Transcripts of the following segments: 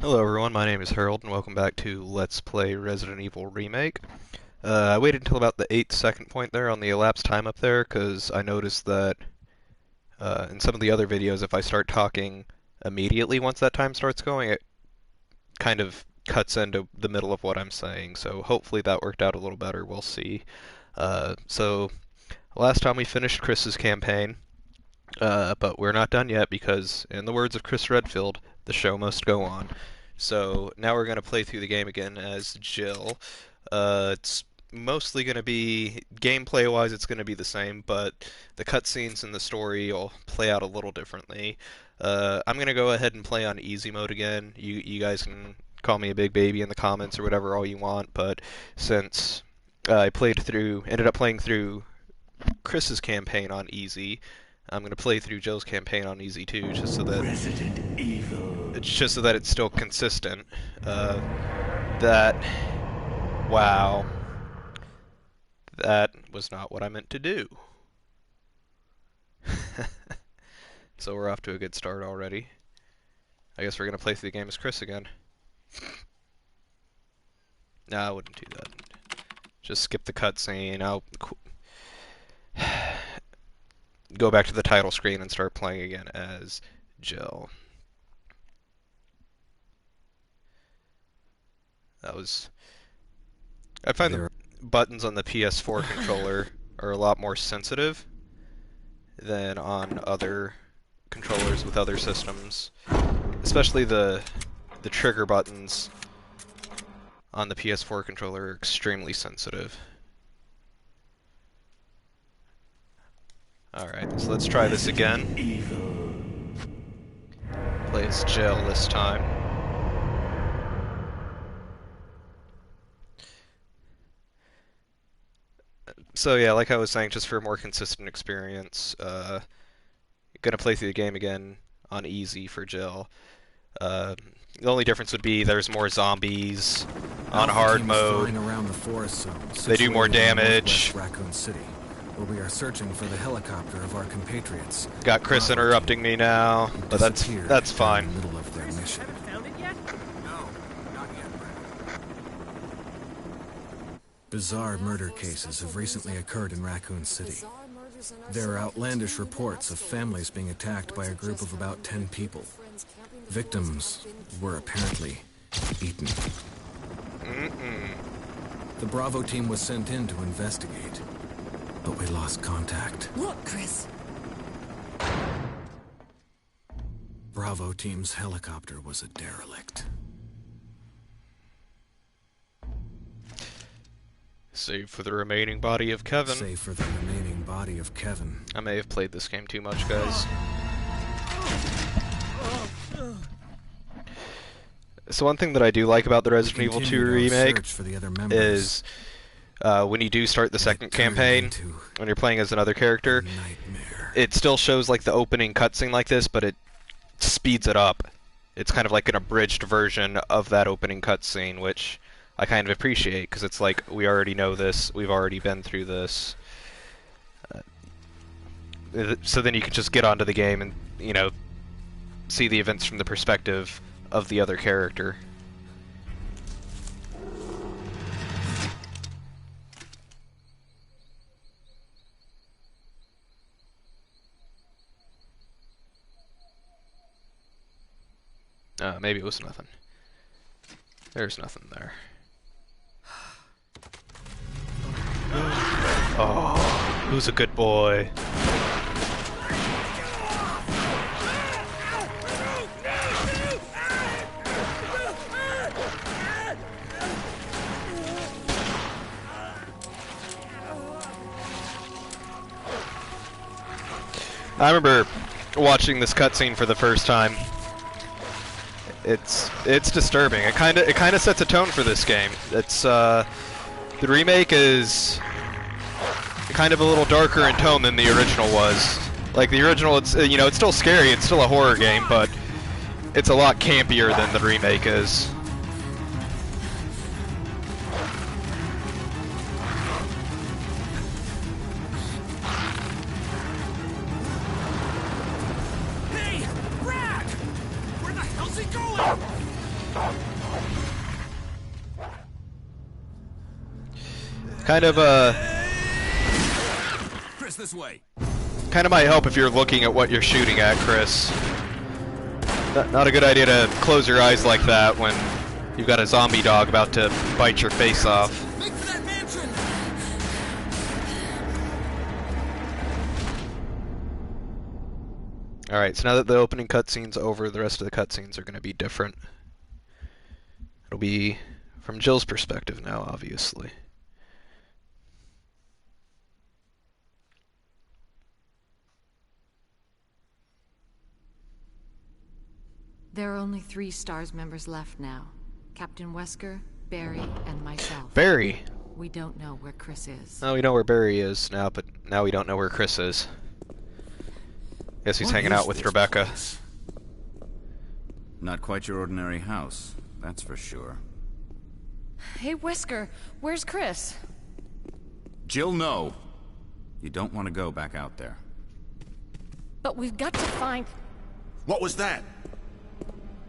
Hello everyone, my name is Harold and welcome back to Let's Play Resident Evil Remake. I waited until about the 8-second point there on the elapsed time up there because I noticed that in some of the other videos if I start talking immediately once that time starts going, it kind of cuts into the middle of what I'm saying, so hopefully that worked out a little better, we'll see. So last time we finished Chris's campaign, but we're not done yet because, in the words of Chris Redfield, the show must go on. So now we're going to play through the game again as Jill. It's mostly going to be, gameplay-wise, it's going to be the same, but the cutscenes and the story will play out a little differently. I'm going to go ahead and play on easy mode again. You guys can call me a big baby in the comments or whatever all you want, but since I ended up playing through Chris's campaign on easy, I'm gonna play through Jill's campaign on easy too, Resident Evil. just so that it's still consistent. That wow, that was not what I meant to do. So we're off to a good start already. I guess we're gonna play through the game as Chris again. No, I wouldn't do that. Just skip the cutscene. I'll go back to the title screen and start playing again as Jill. I find the buttons on the PS4 controller are a lot more sensitive than on other controllers with other systems. Especially the trigger buttons on the PS4 controller are extremely sensitive. Alright, so let's try this again. Play as Jill this time. So yeah, like I was saying, just for a more consistent experience, gonna play through the game again on easy for Jill. The only difference would be there's more zombies on hard mode. They do more damage. Raccoon City, where we are searching for the helicopter of our compatriots. Got Chris interrupting me now, but that's fine. In the middle of their mission. Found it yet? No, not yet. Bizarre murder cases have recently occurred in Raccoon City. There are outlandish reports of families being attacked by a group of about 10 people. Victims were apparently eaten. The Bravo team was sent in to investigate, but we lost contact. Look, Chris. Bravo team's helicopter was a derelict. Save for the remaining body of Kevin. Save for the remaining body of Kevin. I may have played this game too much, guys. So one thing that I do like about the Resident Evil 2 remake is when you do start the second campaign, when you're playing as another character, it still shows like the opening cutscene like this, but it speeds it up. It's kind of like an abridged version of that opening cutscene, which I kind of appreciate, because it's like, we already know this, we've already been through this. So then you can just get onto the game and, you know, see the events from the perspective of the other character. Maybe it was nothing. There's nothing there. Oh, who's a good boy? I remember watching this cutscene for the first time. It's disturbing. It kind of sets a tone for this game. It's the remake is kind of a little darker in tone than the original was. Like the original, it's it's still scary. It's still a horror game, but it's a lot campier than the remake is. Kind of, Chris, this way. kind of might help if you're looking at what you're shooting at, Chris. Not a good idea to close your eyes like that when you've got a zombie dog about to bite your face off. Make for that mansion. Alright, so now that the opening cutscene's over, the rest of the cutscenes are going to be different. It'll be from Jill's perspective now, obviously. There are only 3 STARS members left now. Captain Wesker, Barry, and myself. Barry! We don't know where Chris is. Now we know where Barry is now, but now we don't know where Chris is. Guess he's What hanging is out with this Rebecca. place? Not quite your ordinary house, that's for sure. Hey, Wesker, where's Chris? Jill, no. You don't want to go back out there. But we've got to find... What was that?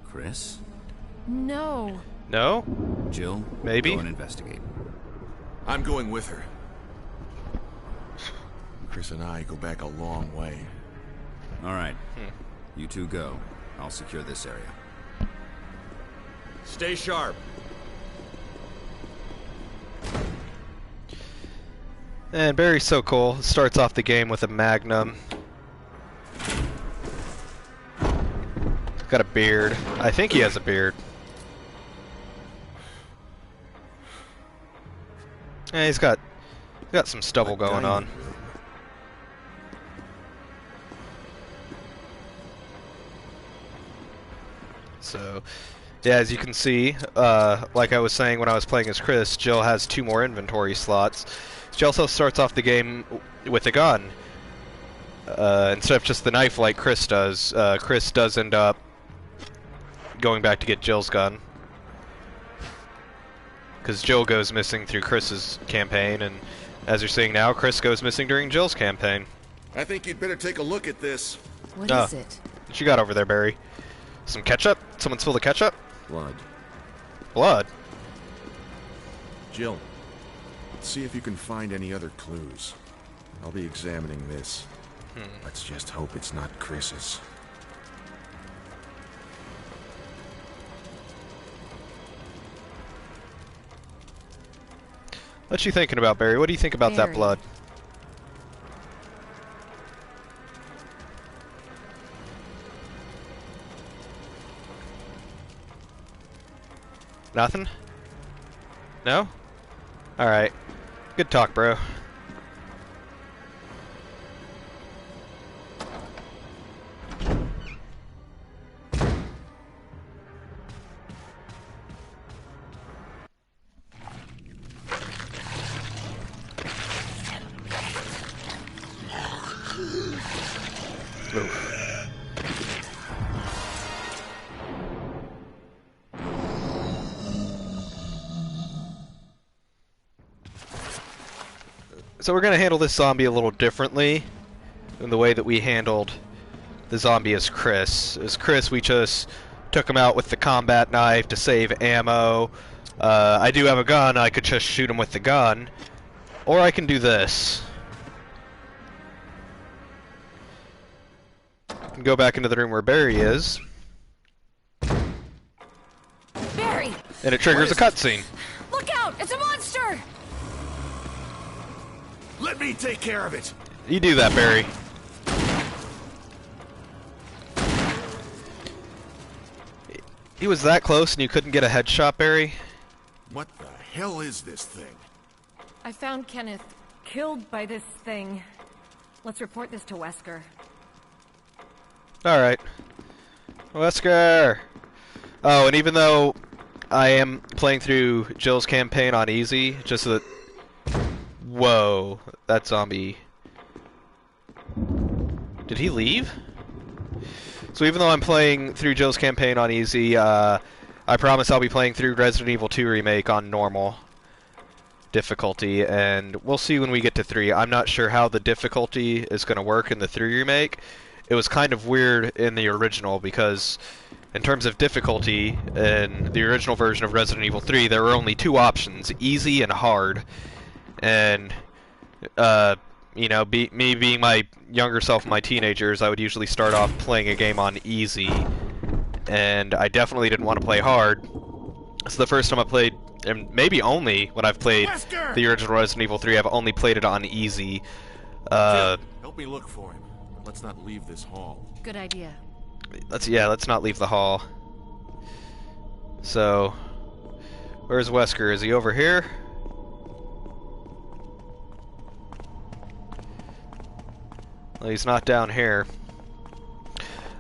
Chris? No. No? Jill? Maybe? Go and investigate. I'm going with her. Chris and I go back a long way. All right. You two go. I'll secure this area. Stay sharp. And Barry's so cool. Starts off the game with a Magnum. Got a beard. I think he has a beard. Yeah, he's got some stubble going on. So, yeah, as you can see, like I was saying when I was playing as Chris, Jill has 2 more inventory slots. She also starts off the game with a gun. Instead of just the knife like Chris does, Chris does end up going back to get Jill's gun. Because Jill goes missing through Chris's campaign, and as you're seeing now, Chris goes missing during Jill's campaign. I think you'd better take a look at this. What is it? What you got over there, Barry? Some ketchup? Someone spill the ketchup? Blood. Blood? Jill, see if you can find any other clues. I'll be examining this. Let's just hope it's not Chris's. What you thinking about, Barry? What do you think about that Barry. blood? Nothing? No? Alright. Good talk, bro. So we're going to handle this zombie a little differently than the way that we handled the zombie as Chris. As Chris, we just took him out with the combat knife to save ammo. I do have a gun, I could just shoot him with the gun. Or I can do this. And go back into the room where Barry is. Barry! And it triggers a cutscene. Look out! It's a monster! Let me take care of it. You do that, Barry. He was that close and you couldn't get a headshot, Barry? What the hell is this thing? I found Kenneth killed by this thing. Let's report this to Wesker. Alright. Wesker! Oh, and even though I am playing through Jill's campaign on easy, just so that... Whoa, that zombie... Did he leave? So even though I'm playing through Jill's campaign on easy, I promise I'll be playing through Resident Evil 2 Remake on normal difficulty, and we'll see when we get to 3. I'm not sure how the difficulty is going to work in the 3 Remake. It was kind of weird in the original because in terms of difficulty, in the original version of Resident Evil 3, there were only two options, easy and hard. And, you know, me being my younger self in my teenagers, I would usually start off playing a game on easy, and I definitely didn't want to play hard. So the first time I played, and maybe only when I've played the original Resident Evil 3, I've only played it on easy. Help me look for him. Let's not leave this hall. Good idea. Let's not leave the hall. So, where's Wesker? Is he over here? Well, he's not down here.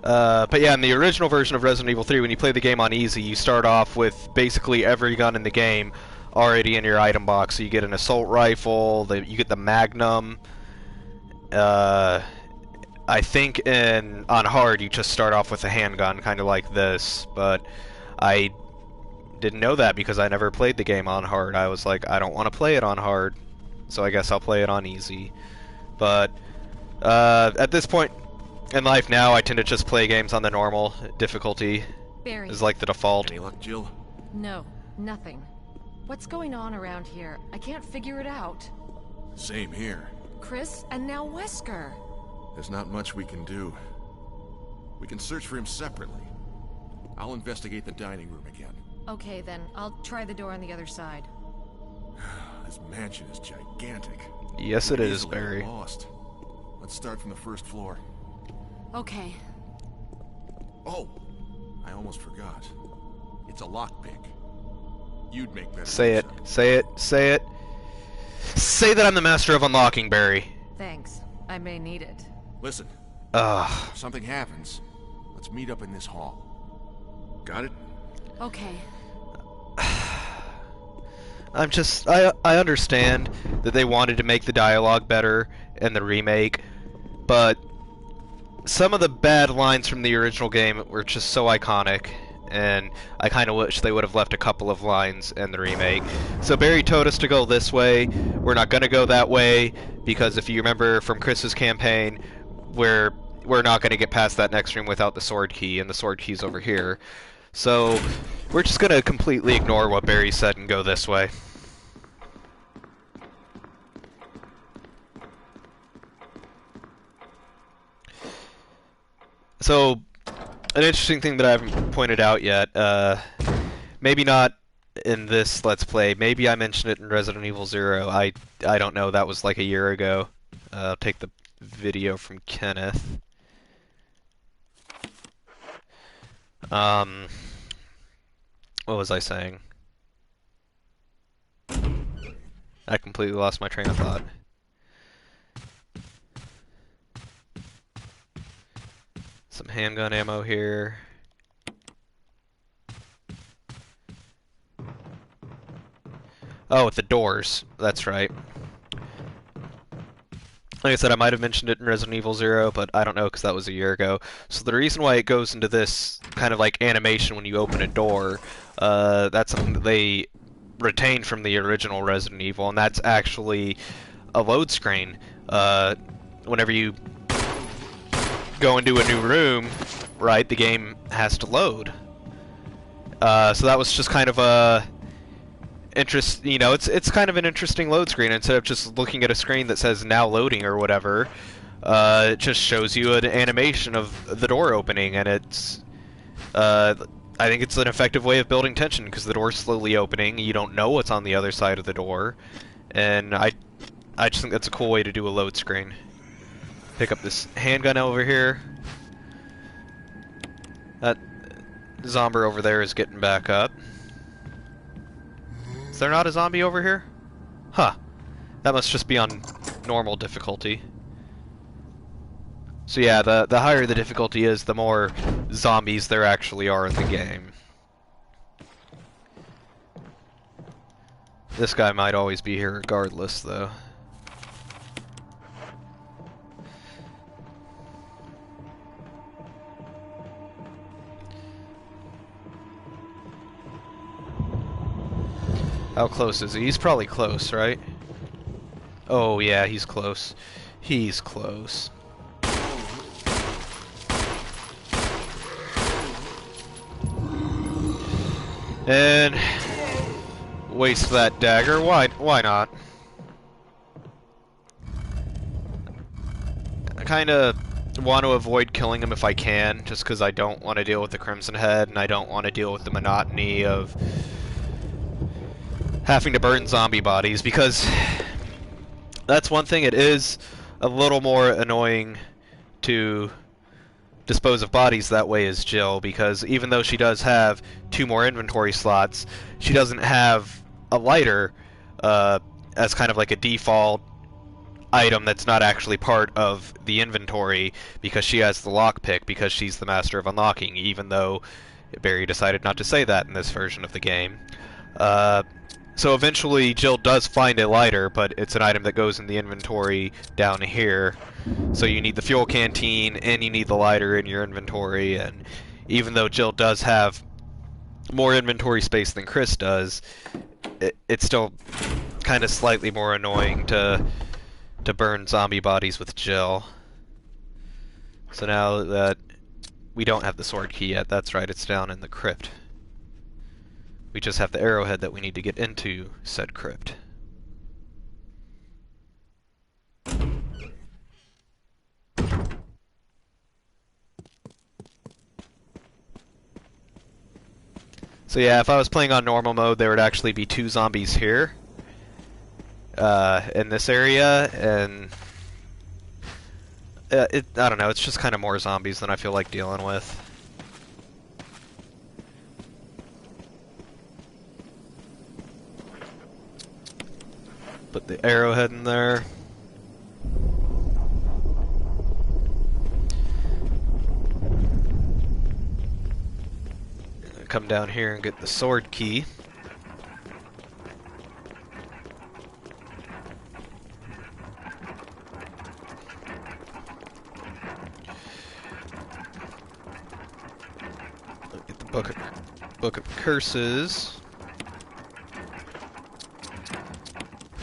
But yeah, in the original version of Resident Evil 3, when you play the game on easy, you start off with basically every gun in the game already in your item box. So you get an assault rifle, you get the Magnum. I think on hard you just start off with a handgun, kind of like this, but I didn't know that because I never played the game on hard. I was like, I don't want to play it on hard, so I guess I'll play it on easy. But at this point in life now, I tend to just play games on the normal difficulty. Barry. Is like the default. Any luck, Jill? No, nothing. What's going on around here? I can't figure it out. Same here. Chris, and now Wesker. There's not much we can do. We can search for him separately. I'll investigate the dining room again. Okay, then. I'll try the door on the other side. This mansion is gigantic. Yes, it is, Easily Barry. lost. Let's start from the first floor. Okay. Oh, I almost forgot. It's a lockpick. You'd make better. Say use it. of it. Say it. Say it. Say that I'm the master of unlocking, Barry. Thanks. I may need it. Listen, Ugh. if something happens, let's meet up in this hall. Got it? Okay. I understand that they wanted to make the dialogue better in the remake, but some of the bad lines from the original game were just so iconic, and I kind of wish they would have left a couple of lines in the remake. So Barry told us to go this way. We're not going to go that way, because if you remember from Chris's campaign, we're not going to get past that next room without the sword key, and the sword key's over here. So we're just going to completely ignore what Barry said and go this way. So, an interesting thing that I haven't pointed out yet, maybe not in this Let's Play, maybe I mentioned it in Resident Evil 0, I don't know, that was like a year ago. I'll take the video from Kenneth. What was I saying? I completely lost my train of thought. Some handgun ammo here. Oh, with the doors. That's right. Like I said, I might have mentioned it in Resident Evil 0, but I don't know because that was a year ago. So the reason why it goes into this kind of like animation when you open a door, that's something that they retained from the original Resident Evil, and that's actually a load screen. Whenever you go into a new room, right, the game has to load. So that was just kind of a it's kind of an interesting load screen. Instead of just looking at a screen that says now loading or whatever, it just shows you an animation of the door opening, and it's I think it's an effective way of building tension because the door's slowly opening, you don't know what's on the other side of the door, and I just think that's a cool way to do a load screen. Pick up this handgun over here. That zombie over there is getting back up. Is there not a zombie over here? Huh. That must just be on normal difficulty. So yeah, the higher the difficulty is, the more zombies there actually are in the game. This guy might always be here regardless, though. How close is he? He's probably close, right? Oh yeah, he's close. He's close. And waste that dagger. Why not? I kind of want to avoid killing him if I can, just because I don't want to deal with the Crimson Head, and I don't want to deal with the monotony of having to burn zombie bodies, because that's one thing. It is a little more annoying to dispose of bodies that way as Jill, because even though she does have 2 more inventory slots, she doesn't have a lighter as kind of like a default item that's not actually part of the inventory, because she has the lockpick, because she's the master of unlocking, even though Barry decided not to say that in this version of the game. So eventually Jill does find a lighter, but it's an item that goes in the inventory down here. So you need the fuel canteen and you need the lighter in your inventory, and even though Jill does have more inventory space than Chris does, it's still kind of slightly more annoying to burn zombie bodies with Jill. So now that we don't have the sword key yet, that's right, it's down in the crypt. We just have the arrowhead that we need to get into said crypt. So yeah, if I was playing on normal mode, there would actually be 2 zombies here in this area, and I don't know, it's just kind of more zombies than I feel like dealing with. Put the arrowhead in there. Come down here and get the sword key. Get the book of curses.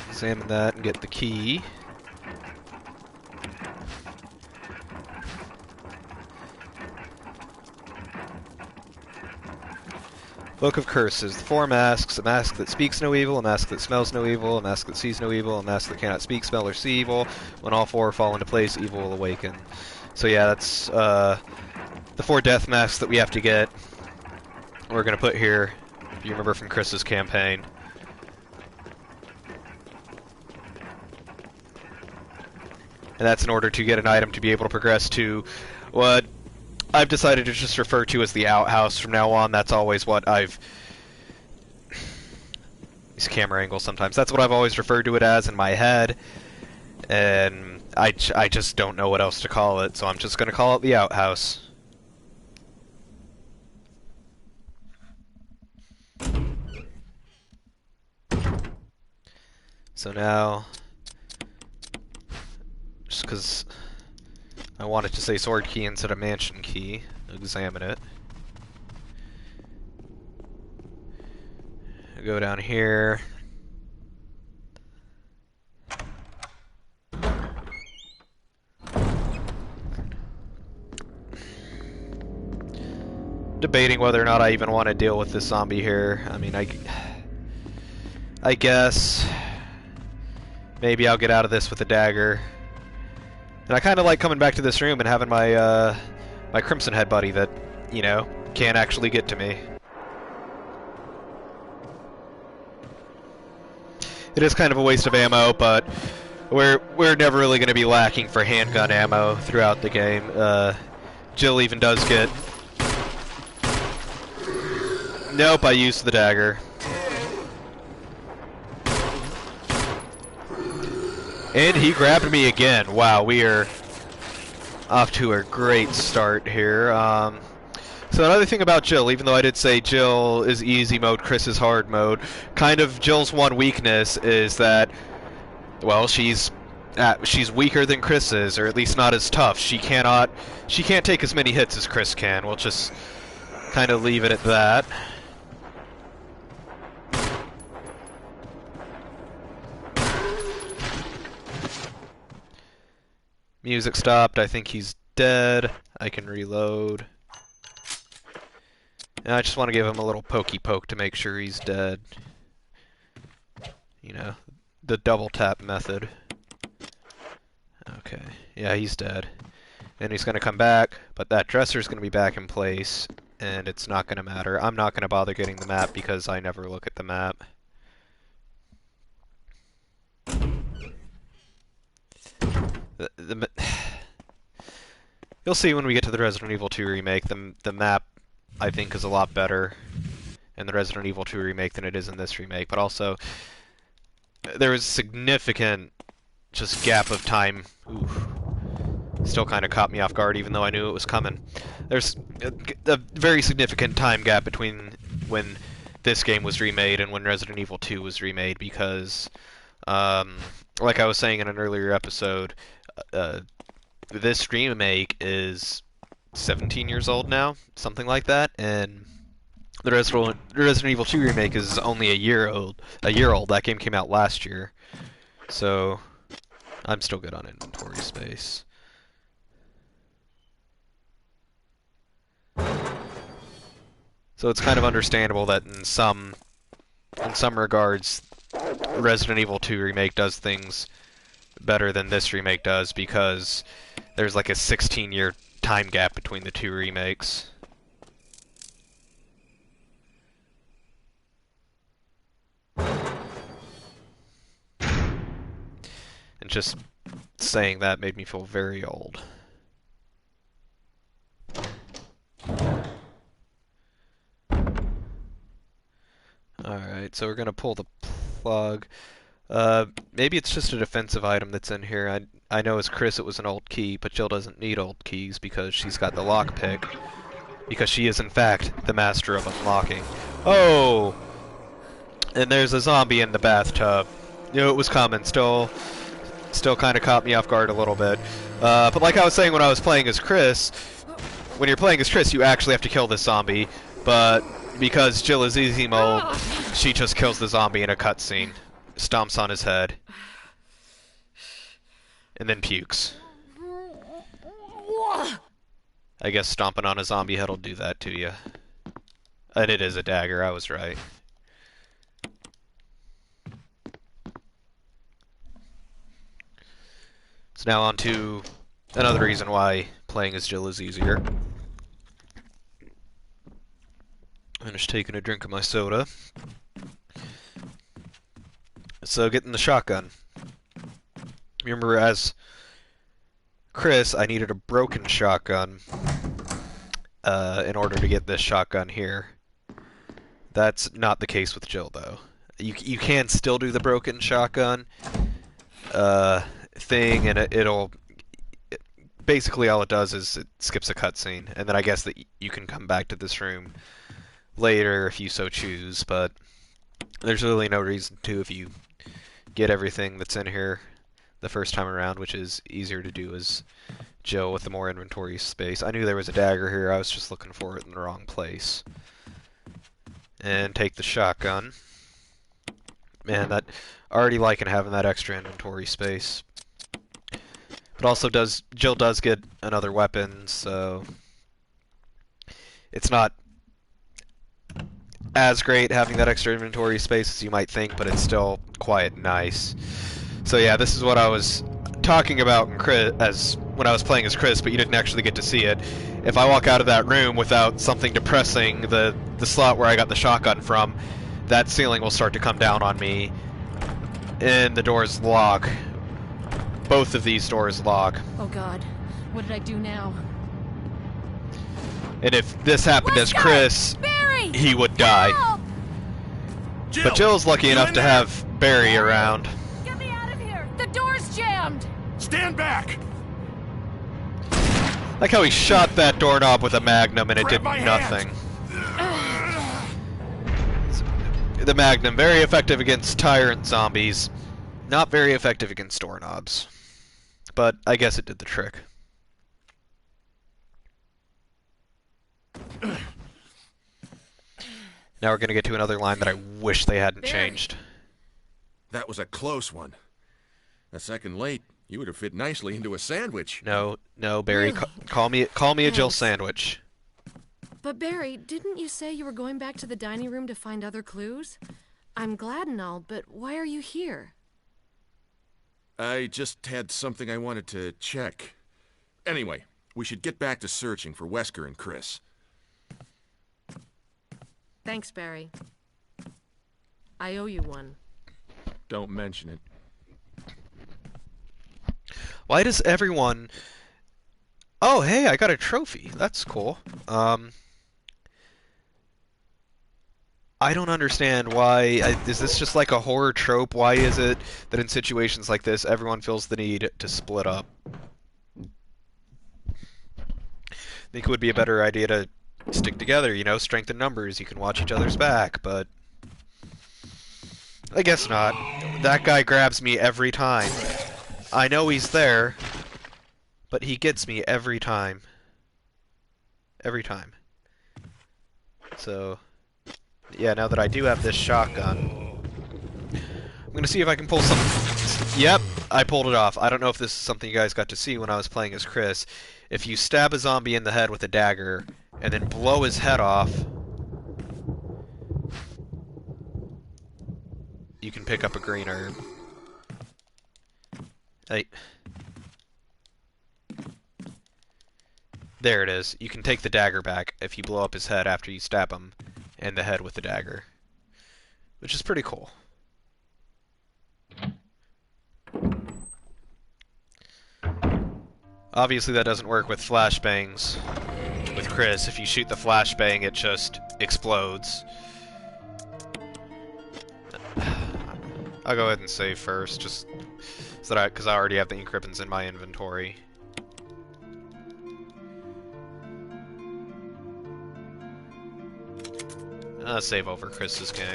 Examine that and get the key. Book of Curses. The 4 masks: a mask that speaks no evil, a mask that smells no evil, a mask that sees no evil, a mask that cannot speak, smell, or see evil. When all 4 fall into place, evil will awaken. So yeah, that's the 4 death masks that we have to get. We're gonna put here, if you remember from Chris's campaign. And that's in order to get an item to be able to progress to what I've decided to just refer to as the outhouse from now on. That's always what I've... These camera angles sometimes. That's what I've always referred to it as in my head. And I just don't know what else to call it, so I'm just going to call it the outhouse. So now... Just because I wanted to say sword key instead of mansion key, examine it. Go down here. Debating whether or not I even want to deal with this zombie here. I mean, I guess maybe I'll get out of this with a dagger. And I kind of like coming back to this room and having my my Crimson Head buddy that, you know, can't actually get to me. It is kind of a waste of ammo, but we're never really going to be lacking for handgun ammo throughout the game. Jill even does get... Nope, I used the dagger. And he grabbed me again. Wow, we are off to a great start here. So another thing about Jill, even though I did say Jill is easy mode, Chris is hard mode, kind of Jill's one weakness is that, well, she's weaker than Chris is, or at least not as tough. She can't take as many hits as Chris can. We'll just kind of leave it at that. Music stopped. I think he's dead. I can reload. And I just want to give him a little pokey poke to make sure he's dead. You know, the double tap method. Okay, yeah, he's dead. And he's going to come back, but that dresser's going to be back in place, and it's not going to matter. I'm not going to bother getting the map because I never look at the map. You'll see when we get to the Resident Evil 2 remake, the map, I think, is a lot better in the Resident Evil 2 remake than it is in this remake, but also there was significant just gap of time. Oof. Still kind of caught me off guard, even though I knew it was coming. There's a very significant time gap between when this game was remade and when Resident Evil 2 was remade, because, like I was saying in an earlier episode, this remake is 17 years old now, something like that, and the Resident Evil 2 remake is only a year old. That game came out last year, so I'm still good on inventory space. So it's kind of understandable that in some regards, Resident Evil 2 remake does things better than this remake does, because there's like a 16-year time gap between the two remakes. And just saying that made me feel very old. Alright, so we're gonna pull the plug. Maybe it's just a defensive item that's in here. I know as Chris it was an old key, but Jill doesn't need old keys because she's got the lockpick. Because she is, in fact, the master of unlocking. Oh! And there's a zombie in the bathtub. Knew it was coming. Still kind of caught me off guard a little bit. But like I was saying when I was playing as Chris, when you're playing as Chris, you actually have to kill this zombie. But because Jill is easy mode, she just kills the zombie in a cutscene. Stomps on his head. And then pukes. I guess stomping on a zombie head will do that to you. And it is a dagger, I was right. So now on to another reason why playing as Jill is easier. I'm just taking a drink of my soda. So getting the shotgun. Remember, as Chris, I needed a broken shotgun in order to get this shotgun here. That's not the case with Jill, though. You can still do the broken shotgun thing, and it'll... Basically, all it does is it skips a cutscene, and then I guess that you can come back to this room later if you so choose, but there's really no reason to if you get everything that's in here the first time around, which is easier to do as Jill with the more inventory space. I knew there was a dagger here, I was just looking for it in the wrong place. And take the shotgun. Man, that already liking having that extra inventory space. But also Jill does get another weapon, so it's not as great having that extra inventory space as you might think, but it's still quite nice. So yeah, this is what I was talking about when I was playing as Chris, but you didn't actually get to see it. If I walk out of that room without something depressing the slot where I got the shotgun from, that ceiling will start to come down on me, and the doors lock. Both of these doors lock. Oh God, what did I do now? And if this happened as Chris, Barry! he would die. Help! Jill, But Jill's lucky you enough in to there? have Barry around. Get me out of here! The door's jammed! Stand back! Like how he shot that doorknob with a magnum and it Grab did my hand. nothing. The magnum, very effective against tyrant zombies. Not very effective against doorknobs. But I guess it did the trick. Now we're going to get to another line that I wish they hadn't changed. That was a close one. A second late, you would have fit nicely into a sandwich. No, Barry, call me a Jill sandwich. But Barry, didn't you say you were going back to the dining room to find other clues? I'm glad and all, but why are you here? I just had something I wanted to check. Anyway, we should get back to searching for Wesker and Chris. Thanks, Barry. I owe you one. Don't mention it. Why does everyone... Oh, hey, I got a trophy. That's cool. I don't understand why... is this just like a horror trope? Why is it that in situations like this, everyone feels the need to split up? I think it would be a better idea to stick together, you know, strength in numbers. You can watch each other's back, but... I guess not. That guy grabs me every time. I know he's there, but he gets me every time. Every time. So... yeah, now that I do have this shotgun, I'm gonna see if I can pull some... Yep, I pulled it off. I don't know if this is something you guys got to see when I was playing as Chris. If you stab a zombie in the head with a dagger, and then blow his head off, you can pick up a green herb. Hey. There it is. You can take the dagger back if you blow up his head after you stab him in the head with the dagger. Which is pretty cool. Obviously that doesn't work with flashbangs. With Chris, if you shoot the flashbang, it just explodes. I'll go ahead and save first, just so that because I already have the ink ribbons in my inventory. Save over Chris's game.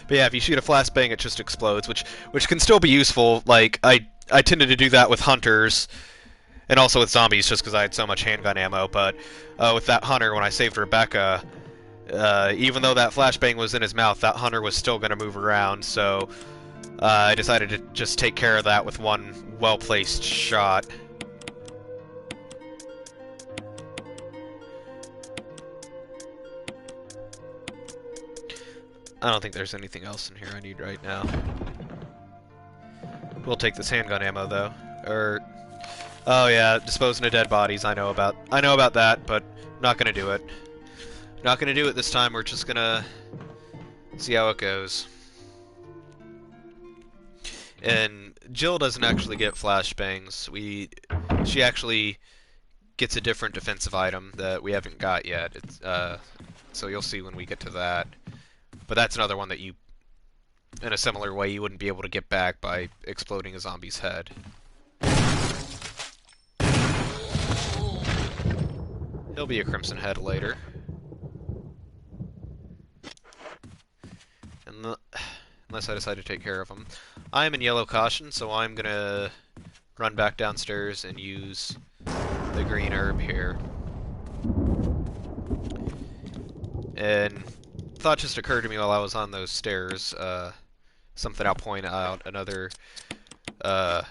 But yeah, if you shoot a flashbang, it just explodes, which can still be useful. Like I tended to do that with hunters, and also with zombies, just because I had so much handgun ammo. But with that hunter, when I saved Rebecca, even though that flashbang was in his mouth, that hunter was still going to move around. So I decided to just take care of that with one well-placed shot. I don't think there's anything else in here I need right now. We'll take this handgun ammo though. Oh yeah, disposing of dead bodies. I know about that, but not gonna do it. Not gonna do it this time. We're just gonna see how it goes. And Jill doesn't actually get flashbangs. She actually gets a different defensive item that we haven't got yet. It's, so you'll see when we get to that. But that's another one that you, in a similar way, you wouldn't be able to get back by exploding a zombie's head. He'll be a Crimson Head later. Unless I decide to take care of him. I am in yellow caution, so I'm gonna run back downstairs and use the green herb here. And thought just occurred to me while I was on those stairs, something I'll point out, another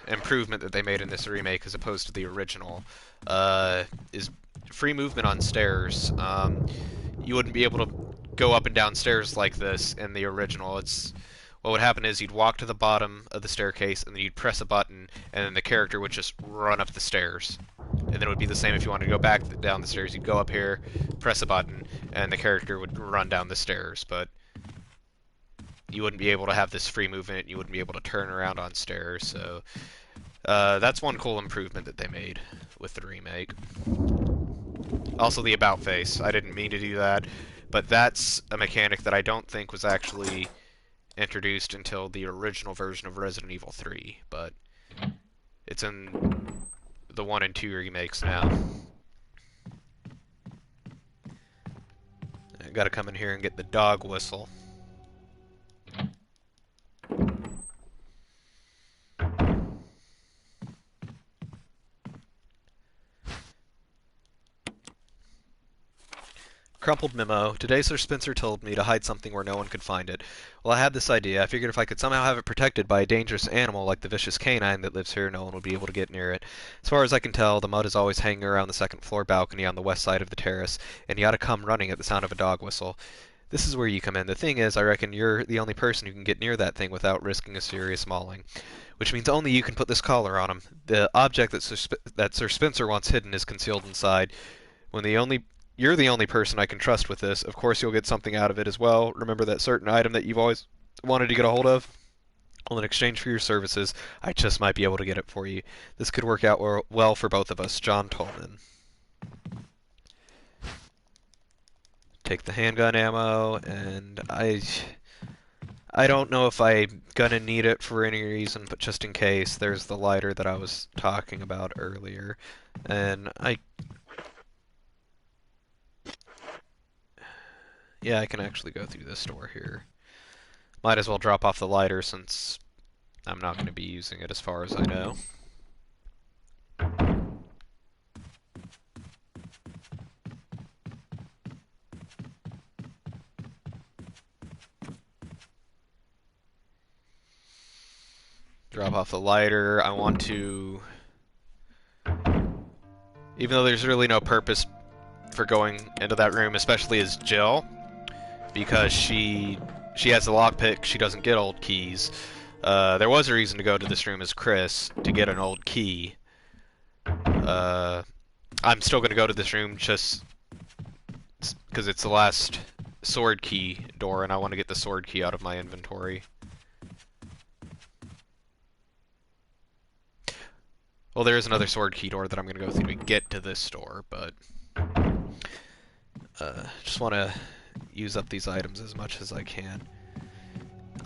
improvement that they made in this remake as opposed to the original, is free movement on stairs. You wouldn't be able to go up and down stairs like this in the original. What would happen is you'd walk to the bottom of the staircase, and then you'd press a button, and then the character would just run up the stairs. And then it would be the same if you wanted to go back down the stairs. You'd go up here, press a button, and the character would run down the stairs. But you wouldn't be able to have this free movement. You wouldn't be able to turn around on stairs. So that's one cool improvement that they made with the remake. Also the about face. I didn't mean to do that, but that's a mechanic that I don't think was actually introduced until the original version of Resident Evil 3, but it's in the 1 and 2 remakes now. I gotta come in here and get the dog whistle. Crumpled memo. Today Sir Spencer told me to hide something where no one could find it. Well, I had this idea. I figured if I could somehow have it protected by a dangerous animal like the vicious canine that lives here, no one would be able to get near it. As far as I can tell, the mud is always hanging around the second floor balcony on the west side of the terrace, and you ought to come running at the sound of a dog whistle. This is where you come in. The thing is, I reckon you're the only person who can get near that thing without risking a serious mauling. Which means only you can put this collar on him. The object that Sir Spencer wants hidden is concealed inside. You're the only person I can trust with this. Of course, you'll get something out of it as well. Remember that certain item that you've always wanted to get a hold of? Well, in exchange for your services, I just might be able to get it for you. This could work out well for both of us. John Tolman. Take the handgun ammo, and I don't know if I'm gonna need it for any reason, but just in case, there's the lighter that I was talking about earlier. And yeah, I can actually go through this door here. Might as well drop off the lighter since I'm not going to be using it as far as I know. Drop off the lighter. I want to... Even though there's really no purpose for going into that room, especially as Jill, because she has the lockpick, she doesn't get old keys. There was a reason to go to this room as Chris, to get an old key. I'm still going to go to this room just because it's the last sword key door, and I want to get the sword key out of my inventory. Well, there is another sword key door that I'm going to go through to get to this door, but just want to use up these items as much as I can.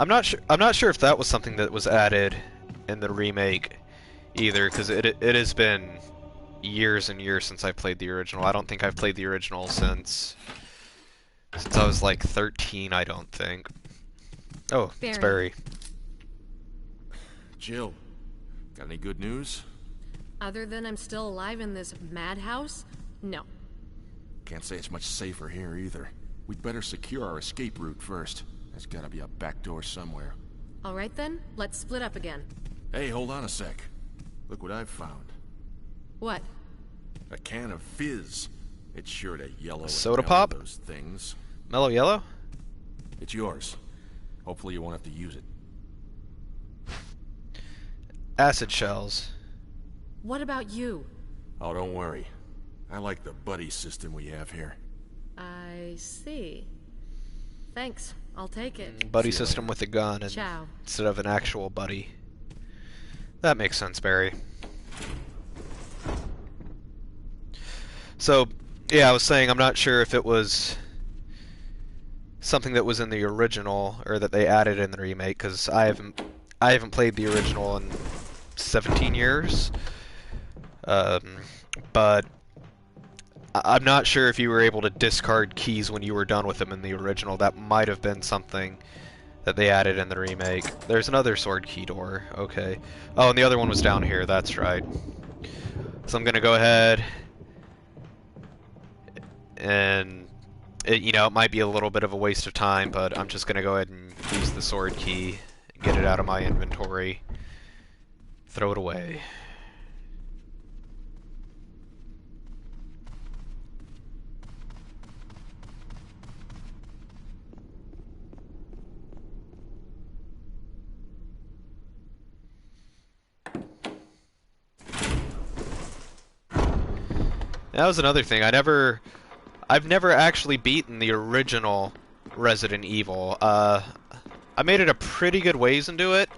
I'm not sure if that was something that was added in the remake either, because it has been years and years since I played the original. I don't think I've played the original since I was like 13, I don't think. Oh, it's Barry. Jill, got any good news? Other than I'm still alive in this madhouse? No. Can't say it's much safer here either. We'd better secure our escape route first. There's gotta be a back door somewhere. All right then, let's split up again. Hey, hold on a sec. Look what I've found. What? A can of fizz. It's sure to yellow and Soda mellow pop? those things. Mellow yellow? It's yours. Hopefully you won't have to use it. Acid shells. What about you? Oh, don't worry. I like the buddy system we have here. I see. Thanks, I'll take it. Buddy system with a gun Ciao. instead of an actual buddy. That makes sense, Barry. So, yeah, I was saying I'm not sure if it was something that was in the original or that they added in the remake, because I haven't played the original in 17 years. But I'm not sure if you were able to discard keys when you were done with them in the original. That might have been something that they added in the remake. There's another sword key door. Okay. Oh, and the other one was down here. That's right. So I'm gonna go ahead and you know, it might be a little bit of a waste of time, but I'm just gonna go ahead and use the sword key, get it out of my inventory, throw it away. That was another thing. I've never actually beaten the original Resident Evil. I made it a pretty good ways into it.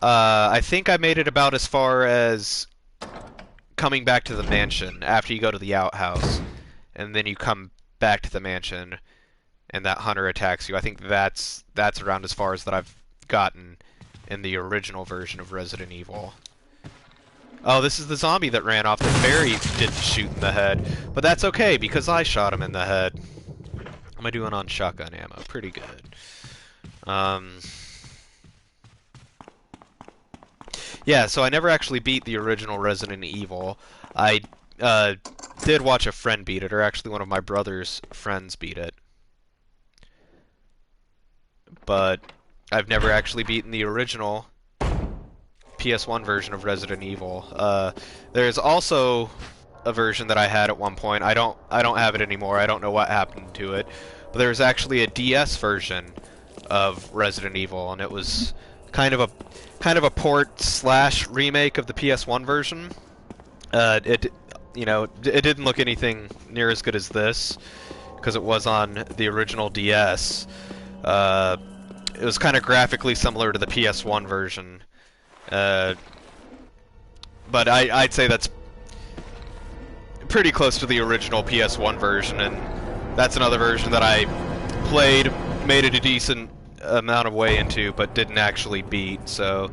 I think I made it about as far as coming back to the mansion after you go to the outhouse, and then you come back to the mansion, and that hunter attacks you. I think that's around as far as that I've gotten in the original version of Resident Evil. Oh, this is the zombie that ran off that Barry didn't shoot in the head. But that's okay, because I shot him in the head. How am I doing on shotgun ammo? Pretty good. Yeah, so I never actually beat the original Resident Evil. I did watch a friend beat it, or actually one of my brother's friends beat it. But I've never actually beaten the original PS1 version of Resident Evil. There's also a version that I had at one point. I don't have it anymore. I don't know what happened to it. But there's actually a DS version of Resident Evil, and it was kind of a port slash remake of the PS1 version. It didn't look anything near as good as this because it was on the original DS. It was kind of graphically similar to the PS1 version. But I'd say that's pretty close to the original PS1 version, and that's another version that I played, made it a decent amount of way into, but didn't actually beat, so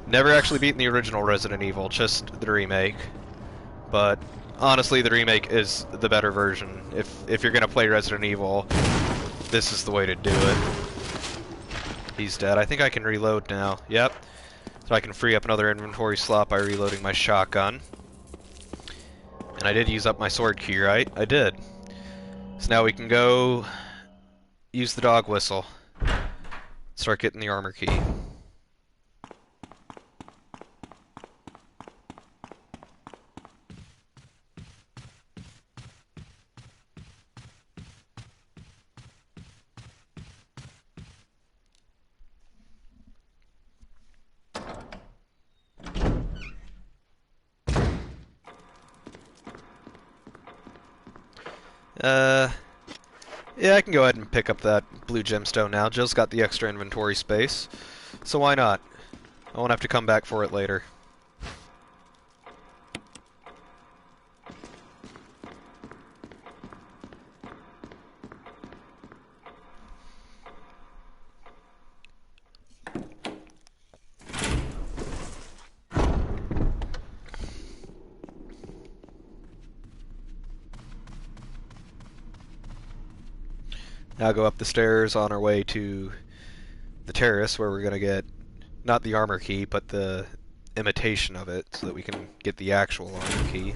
never actually beaten the original Resident Evil, just the remake. But honestly, the remake is the better version. If you're gonna play Resident Evil, this is the way to do it. He's dead. I think I can reload now. Yep. So I can free up another inventory slot by reloading my shotgun. And I did use up my sword key, right? I did. So now we can go use the dog whistle. Start getting the armor key. Yeah, I can go ahead and pick up that blue gemstone now. Jill's got the extra inventory space, so why not? I won't have to come back for it later. Now go up the stairs on our way to the terrace where we're going to get not the armor key, but the imitation of it so that we can get the actual armor key.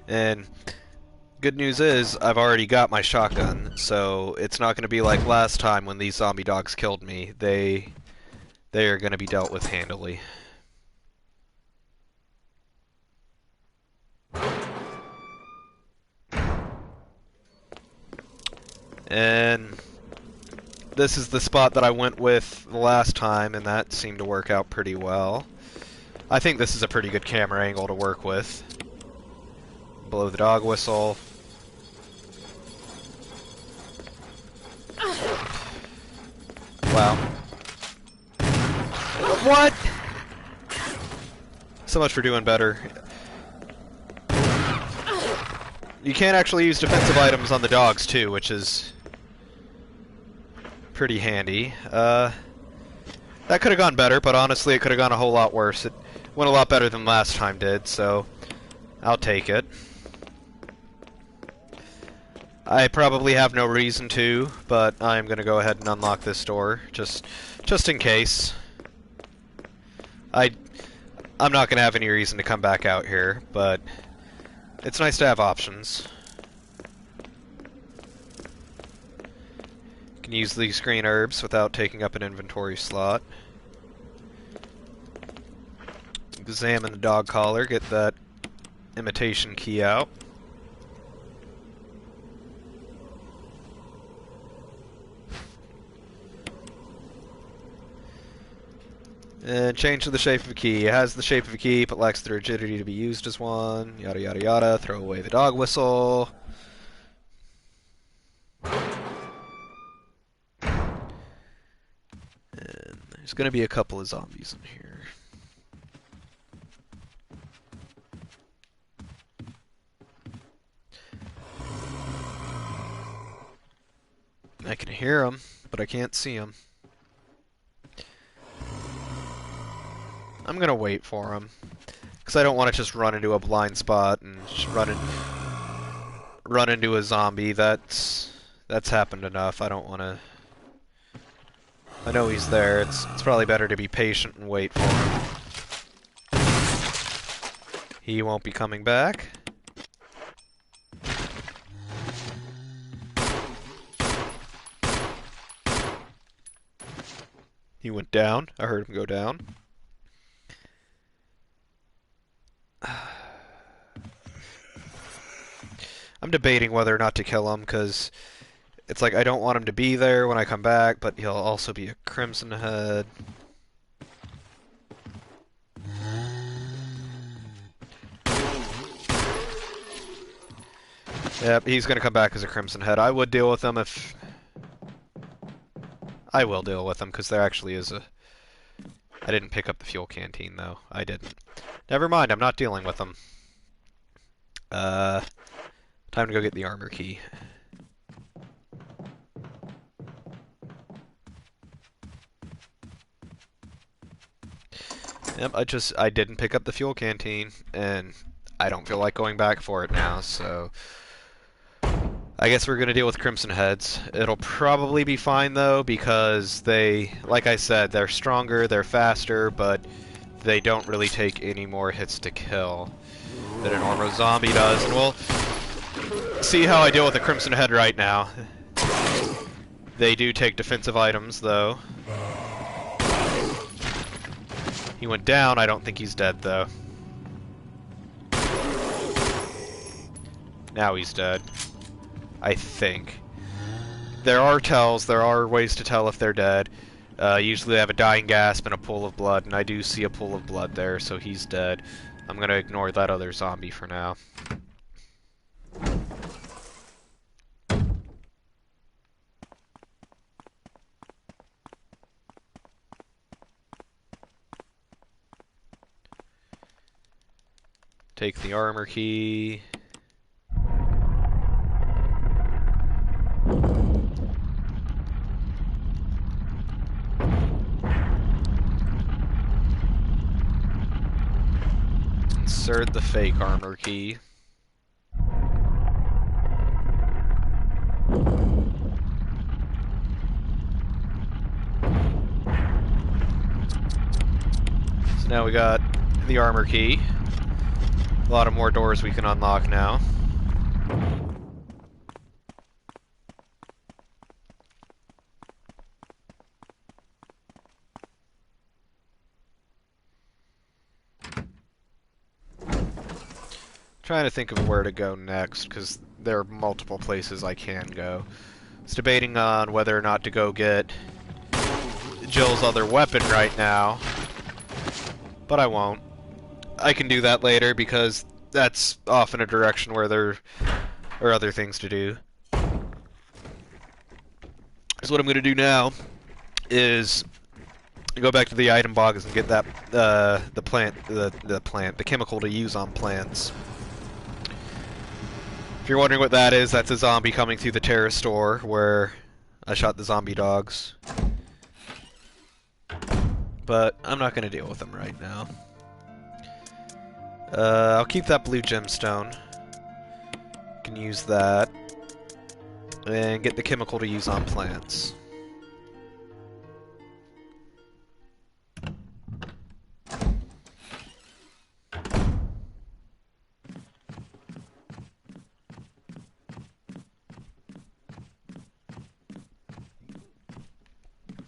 And good news is I've already got my shotgun, so it's not going to be like last time when these zombie dogs killed me. They are going to be dealt with handily. And this is the spot that I went with the last time, and that seemed to work out pretty well. I think this is a pretty good camera angle to work with. Blow the dog whistle. Wow. What? So much for doing better. You can't actually use defensive items on the dogs too, which is pretty handy. That could have gone better, but honestly it could have gone a whole lot worse. It went a lot better than last time did, so I'll take it. I probably have no reason to, but I'm gonna go ahead and unlock this door, just in case. I'm not gonna have any reason to come back out here, but it's nice to have options. You can use these green herbs without taking up an inventory slot. Examine the dog collar, get that imitation key out. And change to the shape of a key. It has the shape of a key, but lacks the rigidity to be used as one. Yada yada yada. Throw away the dog whistle. And there's going to be a couple of zombies in here. I can hear them, but I can't see them. I'm gonna wait for him, because I don't want to just run into a blind spot and just run into a zombie. That's happened enough. I don't want to I know he's there. It's probably better to be patient and wait for him. He won't be coming back. He went down. I heard him go down. I'm debating whether or not to kill him, because it's like I don't want him to be there when I come back, but he'll also be a Crimson Head. Yep, he's gonna come back as a Crimson Head. I would deal with him if... I will deal with him, because there actually is a... I didn't pick up the fuel canteen, though. I didn't. Never mind, I'm not dealing with him. Time to go get the armor key. Yep, I didn't pick up the fuel canteen, and I don't feel like going back for it now, so... I guess we're gonna deal with Crimson Heads. It'll probably be fine, though, because they, like I said, they're stronger, they're faster, but they don't really take any more hits to kill than a normal zombie does, and we'll see how I deal with the Crimson Head right now. They do take defensive items, though. He went down. I don't think he's dead, though. Now he's dead. I think. There are tells. There are ways to tell if they're dead. Usually they have a dying gasp and a pool of blood, and I do see a pool of blood there, so he's dead. I'm gonna ignore that other zombie for now. Take the armor key. Insert the fake armor key. So now we got the armor key. A lot of more doors we can unlock now. Trying to think of where to go next, because there are multiple places I can go. I was debating on whether or not to go get Jill's other weapon right now, but I won't. I can do that later, because that's off in a direction where there are other things to do. So what I'm going to do now is go back to the item box and get that the chemical to use on plants. If you're wondering what that is, that's a zombie coming through the terrorist store where I shot the zombie dogs. But I'm not going to deal with them right now. I'll keep that blue gemstone. Can use that. And get the chemical to use on plants.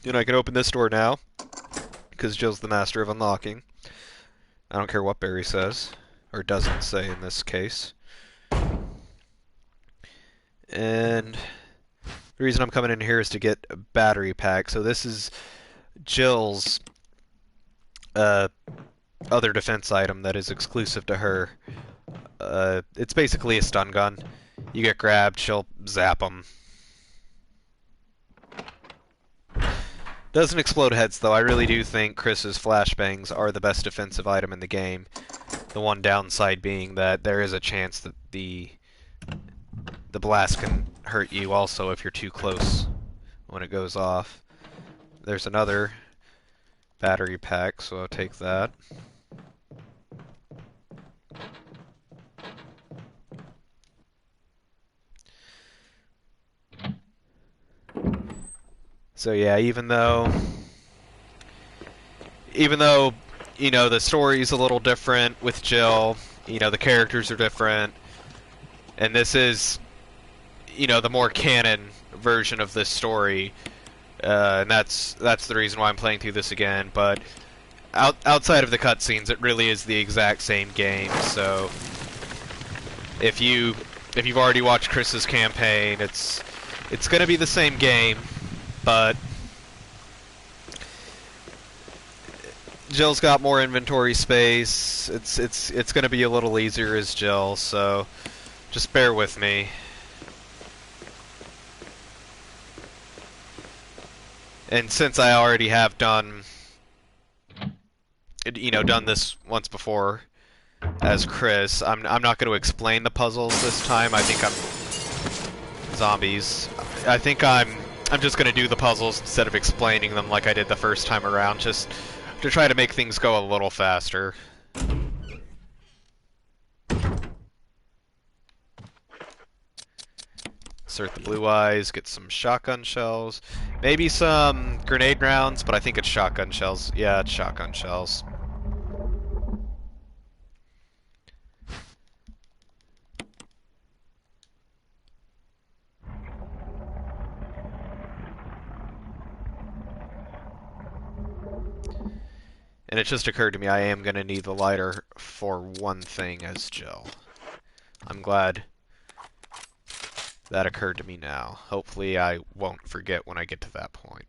And I can open this door now, because Jill's the master of unlocking. I don't care what Barry says, or doesn't say in this case. And the reason I'm coming in here is to get a battery pack. So this is Jill's other defense item that is exclusive to her. It's basically a stun gun. You get grabbed, she'll zap them. Doesn't explode heads, though. I really do think Chris's flashbangs are the best defensive item in the game. The one downside being that there is a chance that the blast can hurt you also if you're too close when it goes off. There's another battery pack, so I'll take that. So yeah, even though the story's a little different with Jill, the characters are different, and this is the more canon version of this story, and that's the reason why I'm playing through this again. But outside of the cutscenes, it really is the exact same game. So if you've already watched Chris's campaign, it's gonna be the same game, but Jill's got more inventory space. It's gonna be a little easier as Jill, so just bear with me. And since I already have done this once before as Chris, I'm not going to explain the puzzles this time. I think zombies. I think I'm just going to do the puzzles instead of explaining them like I did the first time around, just to try to make things go a little faster. Insert the blue eyes, get some shotgun shells. Maybe some grenade rounds, but I think it's shotgun shells. Yeah, it's shotgun shells. And it just occurred to me I am going to need the lighter for one thing as Jill. I'm glad that occurred to me now. Hopefully I won't forget when I get to that point.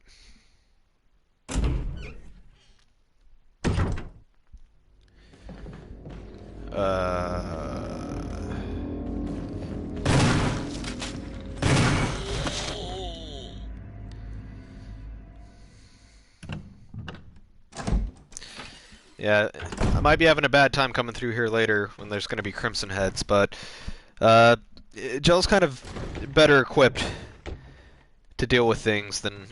Yeah, I might be having a bad time coming through here later when there's going to be Crimson Heads, but Jill's kind of better equipped to deal with things than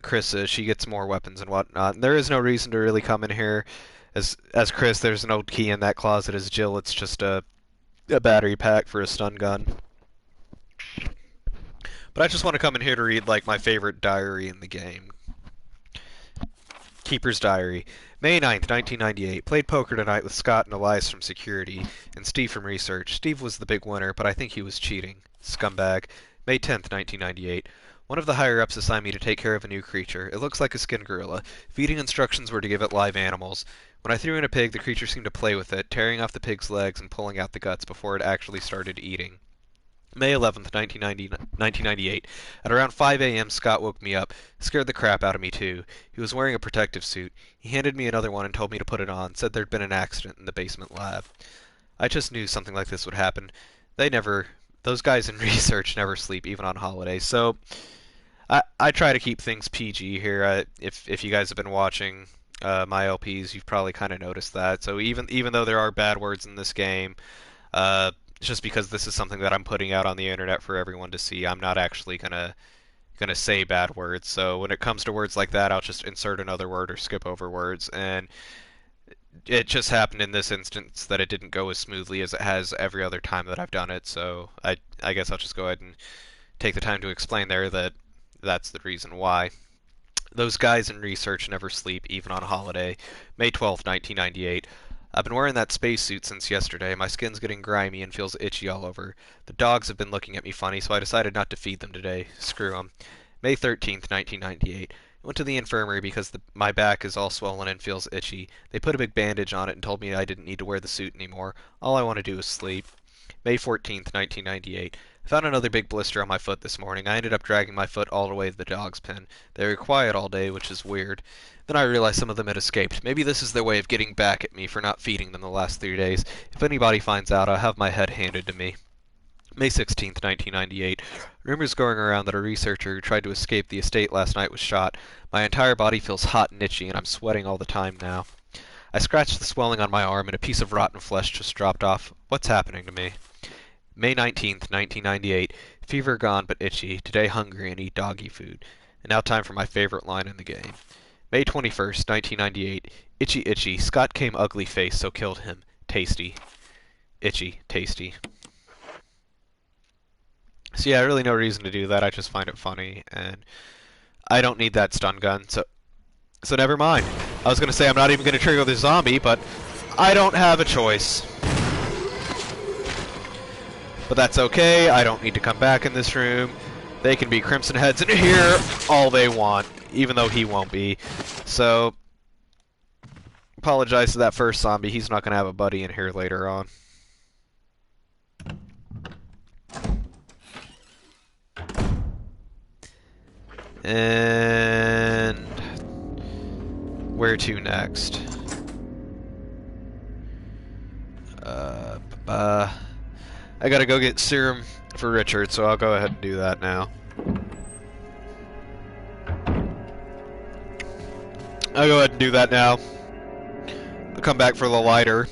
Chris is. She gets more weapons and whatnot. And there is no reason to really come in here as Chris. There's no key in that closet as Jill. It's just a battery pack for a stun gun. But I just want to come in here to read like my favorite diary in the game. Keeper's Diary. May 9th, 1998. Played poker tonight with Scott and Elias from security, and Steve from research. Steve was the big winner, but I think he was cheating. Scumbag. May 10th, 1998. One of the higher-ups assigned me to take care of a new creature. It looks like a skin gorilla. Feeding instructions were to give it live animals. When I threw in a pig, the creature seemed to play with it, tearing off the pig's legs and pulling out the guts before it actually started eating. May 11th, 1998. At around 5 a.m., Scott woke me up. Scared the crap out of me, too. He was wearing a protective suit. He handed me another one and told me to put it on, said there'd been an accident in the basement lab. I just knew something like this would happen. Those guys in research never sleep, even on holidays, so I try to keep things PG here. If you guys have been watching my LPs, you've probably kind of noticed that. So even though there are bad words in this game, just because this is something that I'm putting out on the internet for everyone to see, I'm not actually gonna say bad words. So when it comes to words like that, I'll just insert another word or skip over words. And it just happened in this instance that it didn't go as smoothly as it has every other time that I've done it. So I guess I'll just go ahead and take the time to explain there that that's the reason why. Those guys in research never sleep, even on holiday. May 12th, 1998. I've been wearing that spacesuit since yesterday. My skin's getting grimy and feels itchy all over. The dogs have been looking at me funny, so I decided not to feed them today. Screw 'em. May 13th, 1998. I went to the infirmary because my back is all swollen and feels itchy. They put a big bandage on it and told me I didn't need to wear the suit anymore. All I want to do is sleep. May 14th, 1998. I found another big blister on my foot this morning. I ended up dragging my foot all the way to the dog's pen. They were quiet all day, which is weird. Then I realized some of them had escaped. Maybe this is their way of getting back at me for not feeding them the last 3 days. If anybody finds out, I'll have my head handed to me. May 16th, 1998. Rumors going around that a researcher who tried to escape the estate last night was shot. My entire body feels hot and itchy, and I'm sweating all the time now. I scratched the swelling on my arm, and a piece of rotten flesh just dropped off. What's happening to me? May 19th, 1998. Fever gone but itchy. Today hungry and eat doggy food. And now time for my favorite line in the game. May 21st, 1998. Itchy, itchy. Scott came ugly face, so killed him. Tasty. Itchy, tasty. So yeah, really no reason to do that. I just find it funny, and I don't need that stun gun, so never mind. I was gonna say I'm not even gonna trigger the zombie, but I don't have a choice. But that's okay, I don't need to come back in this room. They can be Crimson Heads in here all they want, even though he won't be. So, apologize to that first zombie, he's not gonna have a buddy in here later on. And where to next? I gotta go get serum for Richard, so I'll go ahead and do that now. I'll go ahead and do that now. I'll come back for the lighter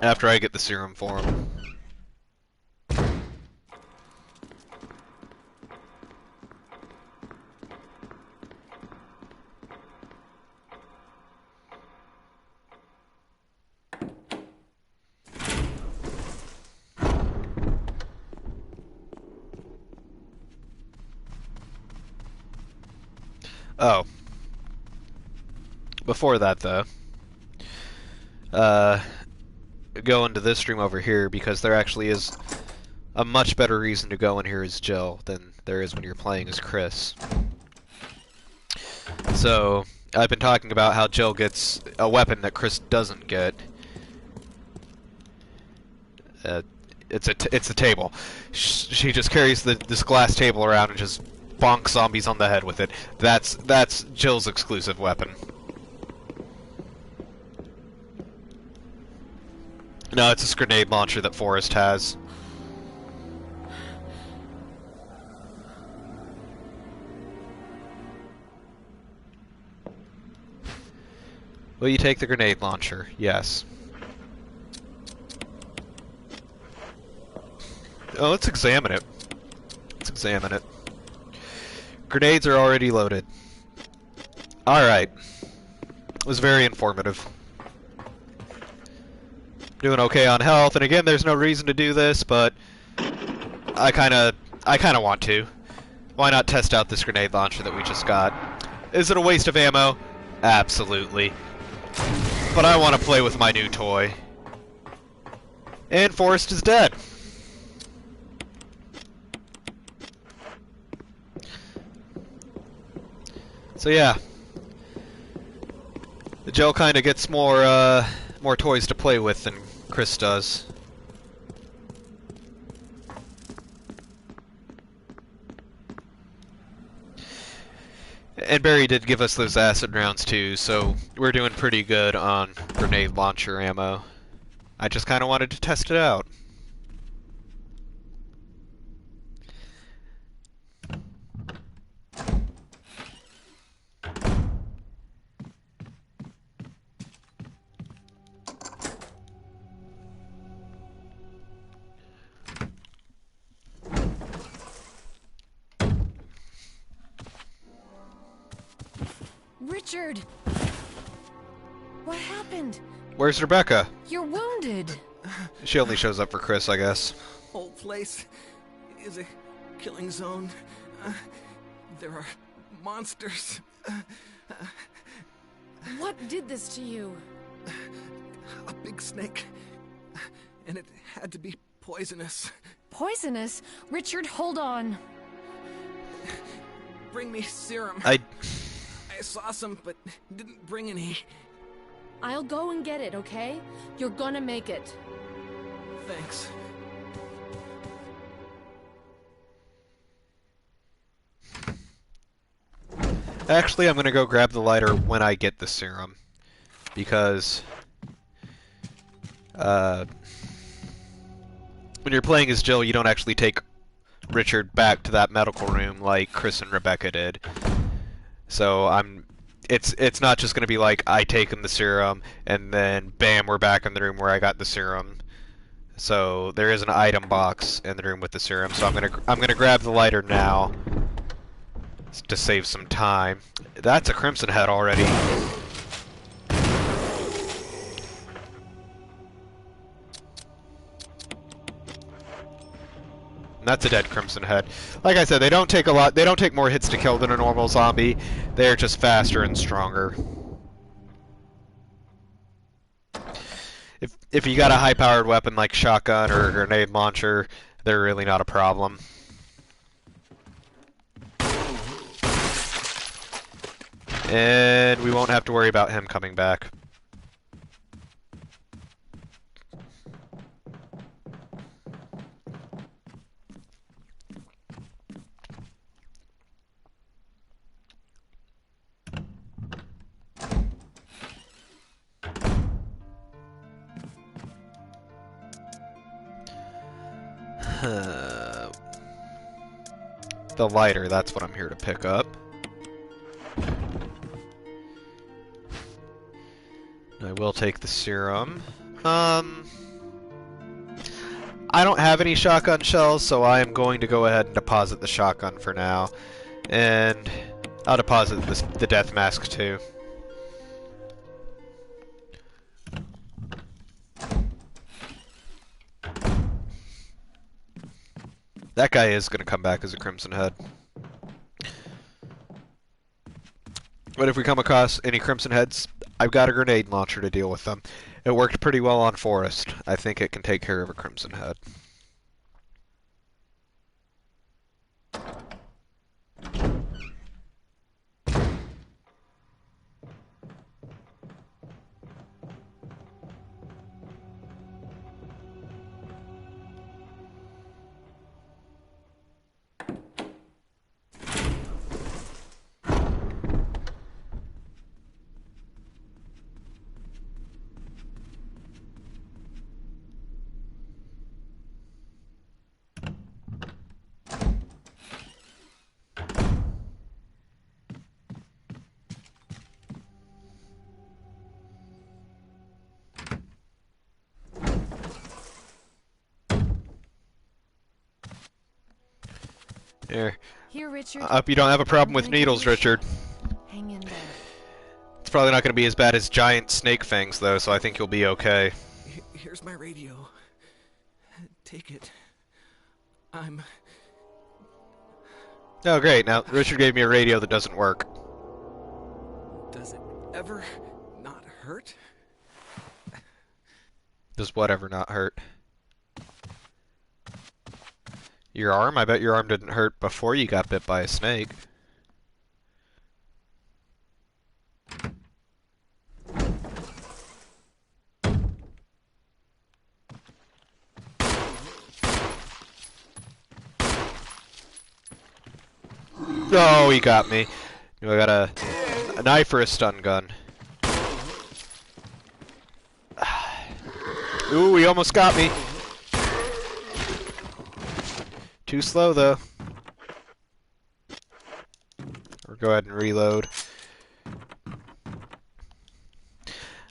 after I get the serum for him. Oh. Before that, though, go into this room over here, because there actually is a much better reason to go in here as Jill than there is when you're playing as Chris. So, I've been talking about how Jill gets a weapon that Chris doesn't get. It's a table. She just carries this glass table around and just bonks zombies on the head with it. That's Jill's exclusive weapon. No, it's this grenade launcher that Forrest has. Will you take the grenade launcher? Yes. Oh, let's examine it. Let's examine it. Grenades are already loaded. Alright. It was very informative. Doing okay on health, and again, there's no reason to do this, but I kinda want to. Why not test out this grenade launcher that we just got? Is it a waste of ammo? Absolutely. But I want to play with my new toy. And Forrest is dead. So yeah. Jill kinda gets more toys to play with than Chris does. And Barry did give us those acid rounds too, so we're doing pretty good on grenade launcher ammo. I just kinda wanted to test it out. Richard! What happened? Where's Rebecca? You're wounded. She only shows up for Chris, I guess. Whole place is a killing zone. There are monsters. What did this to you? A big snake. And it had to be poisonous. Poisonous? Richard, hold on. Bring me serum. I saw some, but didn't bring any. I'll go and get it, okay? You're gonna make it. Thanks. Actually, I'm gonna go grab the lighter when I get the serum. Because when you're playing as Jill, you don't actually take Richard back to that medical room like Chris and Rebecca did. So it's not just gonna be like I take him the serum and then bam, we're back in the room where I got the serum. So there is an item box in the room with the serum. So I'm gonna grab the lighter now to save some time. That's a Crimson Head already. That's a dead Crimson Head. Like I said, they don't take a lot. They don't take more hits to kill than a normal zombie. They're just faster and stronger. If you got a high-powered weapon like shotgun or a grenade launcher, they're really not a problem. And we won't have to worry about him coming back. The lighter, that's what I'm here to pick up. I will take the serum. I don't have any shotgun shells, so I am going to go ahead and deposit the shotgun for now. And I'll deposit the death mask too. That guy is going to come back as a Crimson Head. But if we come across any Crimson Heads, I've got a grenade launcher to deal with them. It worked pretty well on Forest. I think it can take care of a Crimson Head. Here, Richard. I hope you don't have a problem with needles, Richard. Hang in there. It's probably not going to be as bad as giant snake fangs, though, so I think you'll be okay. Here's my radio. Take it. I'm... Oh, great. Now, Richard gave me a radio that doesn't work. Does it ever not hurt? Does whatever not hurt? Your arm? I bet your arm didn't hurt before you got bit by a snake. Oh, he got me. I got a knife or a stun gun. Ooh, he almost got me. Too slow, though. Or go ahead and reload.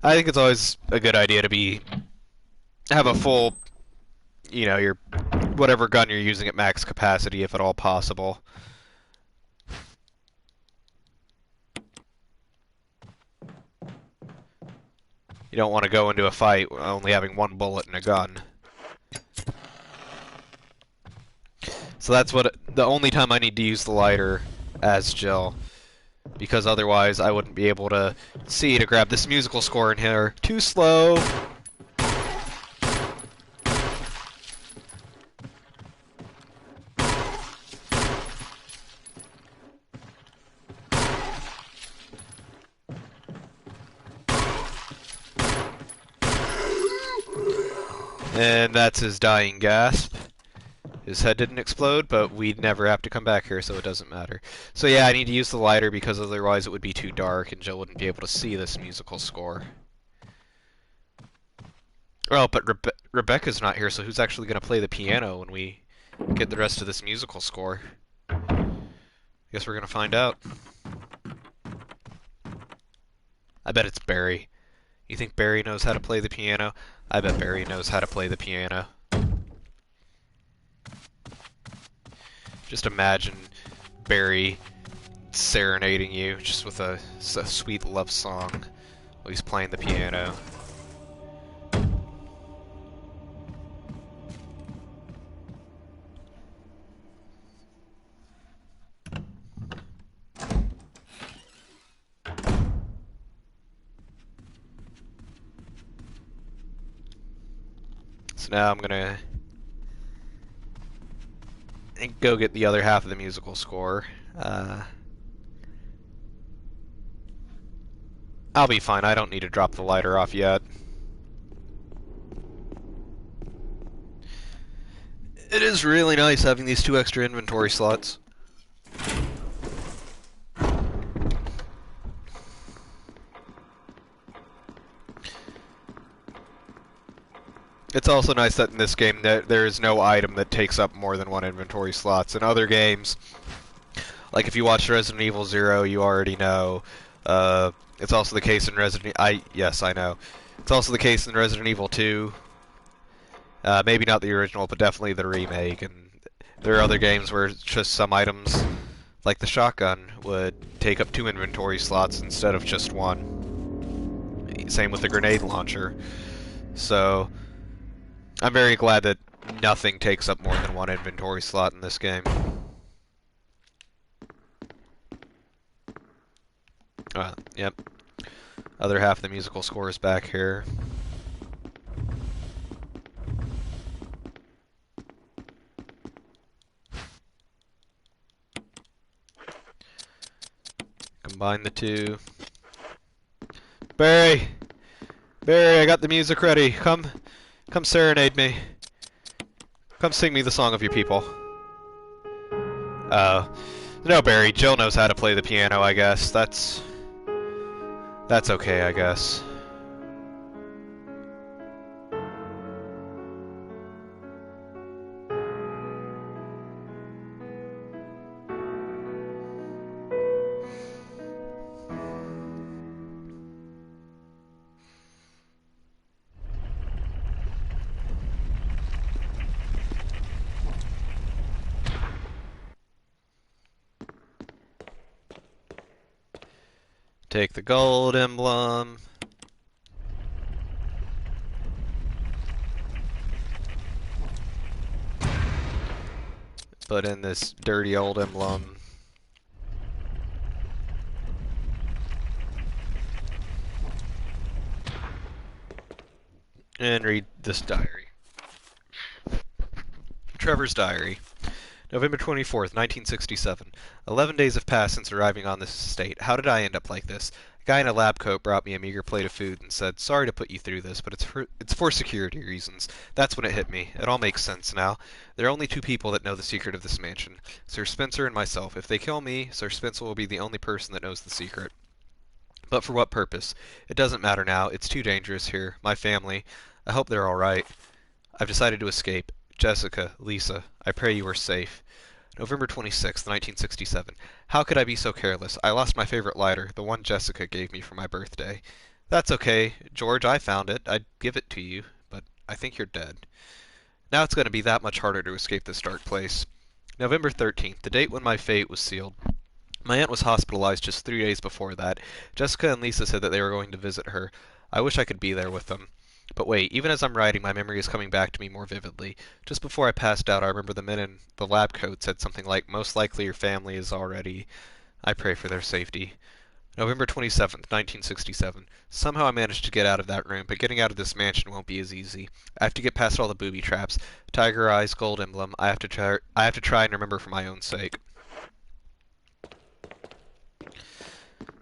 I think it's always a good idea to have a full, your whatever gun you're using at max capacity, if at all possible. You don't want to go into a fight only having one bullet in a gun. So that's the only time I need to use the lighter as Jill, because otherwise I wouldn't be able to see to grab this musical score in here. Too slow. And that's his dying gasp. His head didn't explode, but we'd never have to come back here, so it doesn't matter. So yeah, I need to use the lighter because otherwise it would be too dark and Jill wouldn't be able to see this musical score. Well, but Rebecca's not here, so who's actually going to play the piano when we get the rest of this musical score? Guess we're going to find out. I bet it's Barry. You think Barry knows how to play the piano? I bet Barry knows how to play the piano. Just imagine Barry serenading you just with a sweet love song while he's playing the piano. So now I'm gonna go get the other half of the musical score. I'll be fine. I don't need to drop the lighter off yet. It is really nice having these 2 extra inventory slots. It's also nice that in this game there is no item that takes up more than 1 inventory slots. In other games, like if you watch Resident Evil 0, you already know. It's also the case in Yes, I know. It's also the case in Resident Evil 2. Maybe not the original, but definitely the remake. And there are other games where just some items, like the shotgun, would take up 2 inventory slots instead of just 1. Same with the grenade launcher. So I'm very glad that nothing takes up more than 1 inventory slot in this game. Yep. Other half of the musical score is back here. Combine the 2. Barry! Barry, I got the music ready. Come serenade me. Come sing me the song of your people. No, Barry, Jill knows how to play the piano, I guess. That's okay, I guess. Take the gold emblem. Put in this dirty old emblem. And read this diary. Trevor's diary. November 24th, 1967. 11 days have passed since arriving on this estate. How did I end up like this? A guy in a lab coat brought me a meager plate of food and said, "Sorry to put you through this, but it's for security reasons." That's when it hit me. It all makes sense now. There are only 2 people that know the secret of this mansion. Sir Spencer and myself. If they kill me, Sir Spencer will be the only person that knows the secret. But for what purpose? It doesn't matter now. It's too dangerous here. My family. I hope they're alright. I've decided to escape. Jessica, Lisa, I pray you are safe. November 26th, 1967. How could I be so careless? I lost my favorite lighter, the one Jessica gave me for my birthday. That's okay, George, I found it. I'd give it to you, but I think you're dead. Now it's going to be that much harder to escape this dark place. November 13th, the date when my fate was sealed. My aunt was hospitalized just 3 days before that. Jessica and Lisa said that they were going to visit her. I wish I could be there with them. But wait, even as I'm writing, my memory is coming back to me more vividly. Just before I passed out, I remember the men in the lab coat said something like, "Most likely your family is already..." I pray for their safety. November 27th, 1967. Somehow I managed to get out of that room, but getting out of this mansion won't be as easy. I have to get past all the booby traps. Tiger eyes, gold emblem. I have to try and remember for my own sake.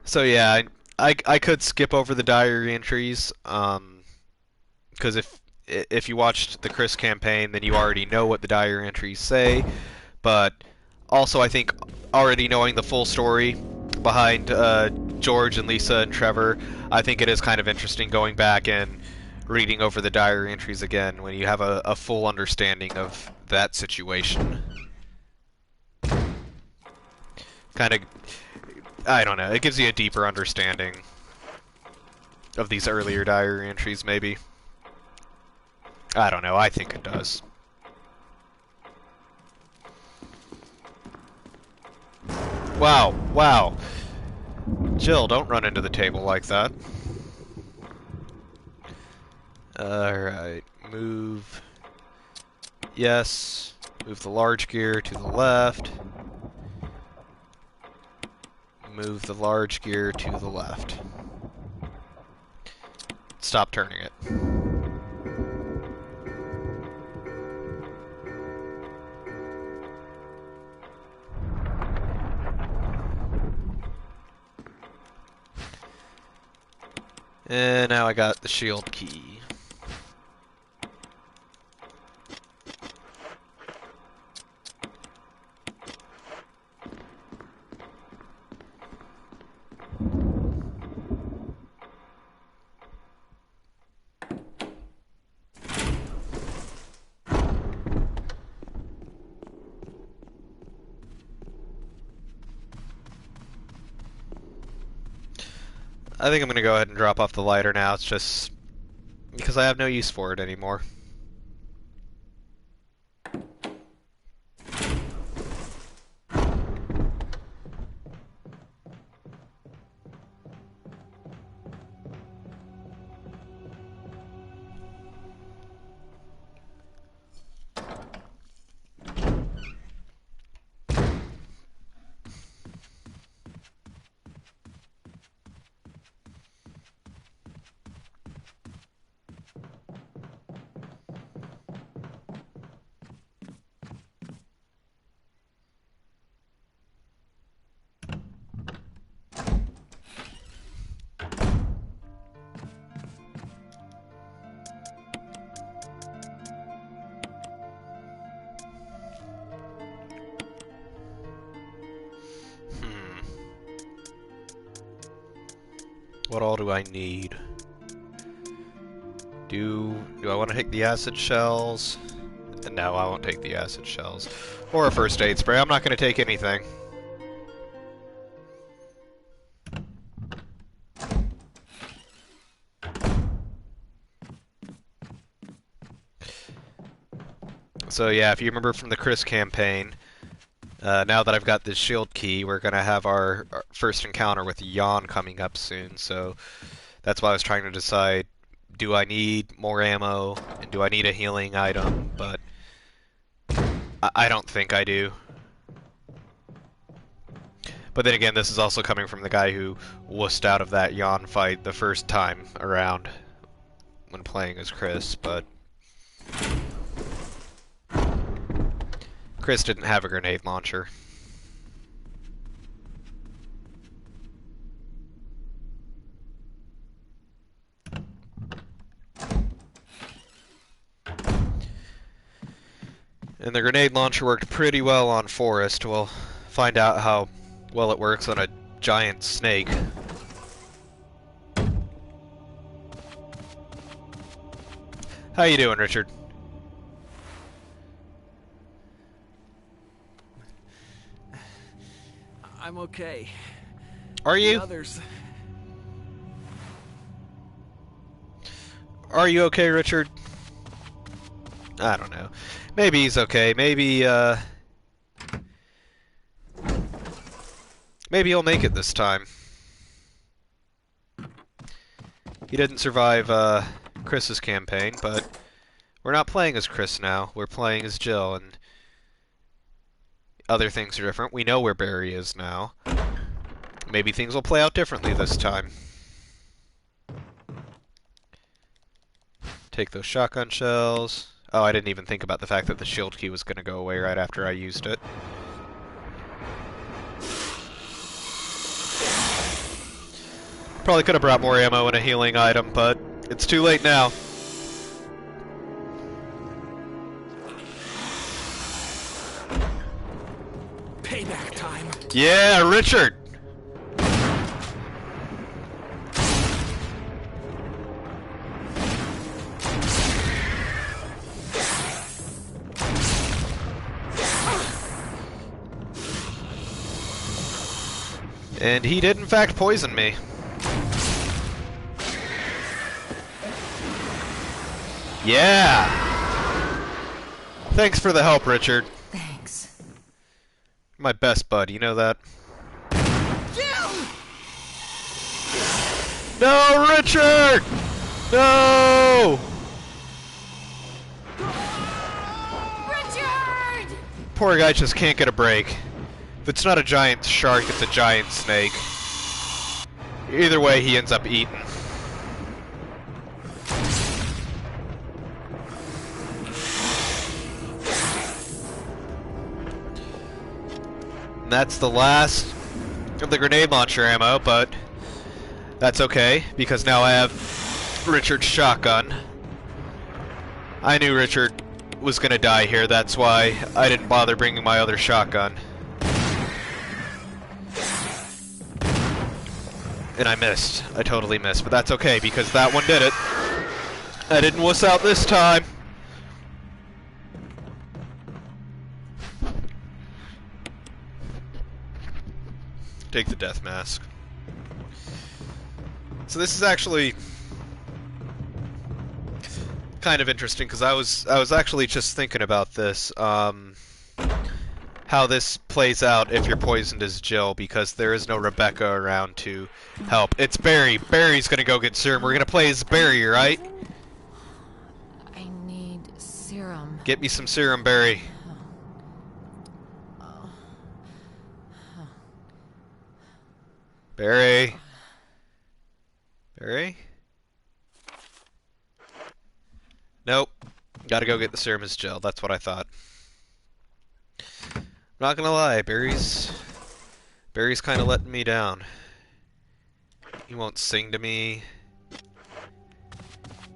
So yeah, I could skip over the diary entries, because if you watched the Chris campaign, then you already know what the diary entries say. But also, I think already knowing the full story behind George and Lisa and Trevor, I think it is kind of interesting going back and reading over the diary entries again when you have a full understanding of that situation. Kind of, I don't know, it gives you a deeper understanding of these earlier diary entries, maybe. I don't know, I think it does. Wow, wow. Jill, don't run into the table like that. Alright, move. Yes. Move the large gear to the left. Move the large gear to the left. Stop turning it. And now I got the shield key. I think I'm gonna go ahead and drop off the lighter now. It's just because I have no use for it anymore. What all do I need? Do I want to take the acid shells? No, I won't take the acid shells. Or a first aid spray. I'm not going to take anything. So yeah, if you remember from the Chris campaign, now that I've got this shield key, we're going to have our first encounter with Jan coming up soon. So that's why I was trying to decide, do I need more ammo, and do I need a healing item? But I don't think I do. But then again, this is also coming from the guy who wussed out of that Jan fight the first time around when playing as Chris, but Chris didn't have a grenade launcher. And the grenade launcher worked pretty well on Forrest. We'll find out how well it works on a giant snake. How you doing, Richard? I'm okay. Are you? The others... Are you okay, Richard? I don't know. Maybe he's okay. Maybe he'll make it this time. He didn't survive Chris's campaign, but we're not playing as Chris now. We're playing as Jill, and other things are different. We know where Barry is now. Maybe things will play out differently this time. Take those shotgun shells. Oh, I didn't even think about the fact that the shield key was going to go away right after I used it. Probably could have brought more ammo and a healing item, but it's too late now. Payback time. Yeah, Richard! And he did in fact poison me. Yeah! Thanks for the help, Richard. Thanks. My best bud, you know that? No, Richard! No! Richard! Poor guy just can't get a break. If it's not a giant shark, it's a giant snake. Either way, he ends up eaten. And that's the last of the grenade launcher ammo, but That's okay, because now I have Richard's shotgun. I knew Richard was gonna die here, that's why I didn't bother bringing my other shotgun. And I missed. I totally missed, but that's okay, because that one did it. I didn't wuss out this time. Take the death mask. So this is actually kind of interesting, because I was actually just thinking about this, how this plays out if you're poisoned as Jill, because there is no Rebecca around to help. It's Barry. Barry's gonna go get serum. We're gonna play as Barry, right? I need serum. Get me some serum, Barry. Barry? Barry? Nope. Gotta go get the serum as Jill. That's what I thought. I'm not gonna lie, Barry's kind of letting me down. He won't sing to me.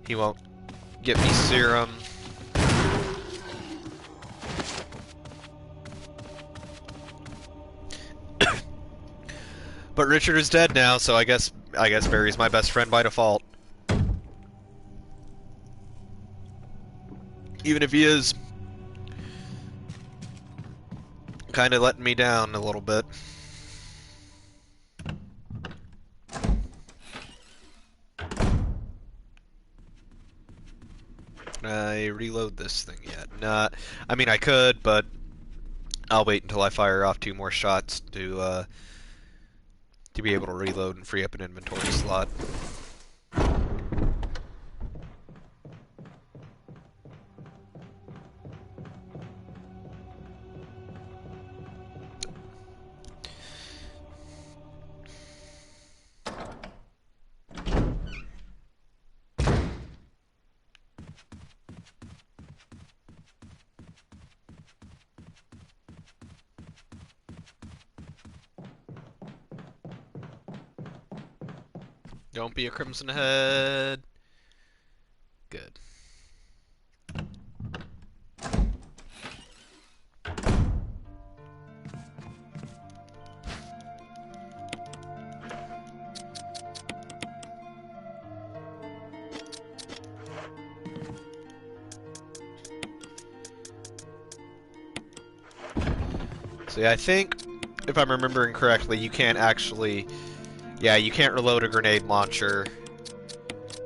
He won't get me serum. But Richard is dead now, so I guess Barry's my best friend by default. Even if he is kind of letting me down a little bit. Can I reload this thing yet? Not. I mean, I could, but I'll wait until I fire off 2 more shots to be able to reload and free up an inventory slot. Don't be a Crimson Head. Good. See, I think, if I'm remembering correctly, you can't actually... Yeah, you can't reload a grenade launcher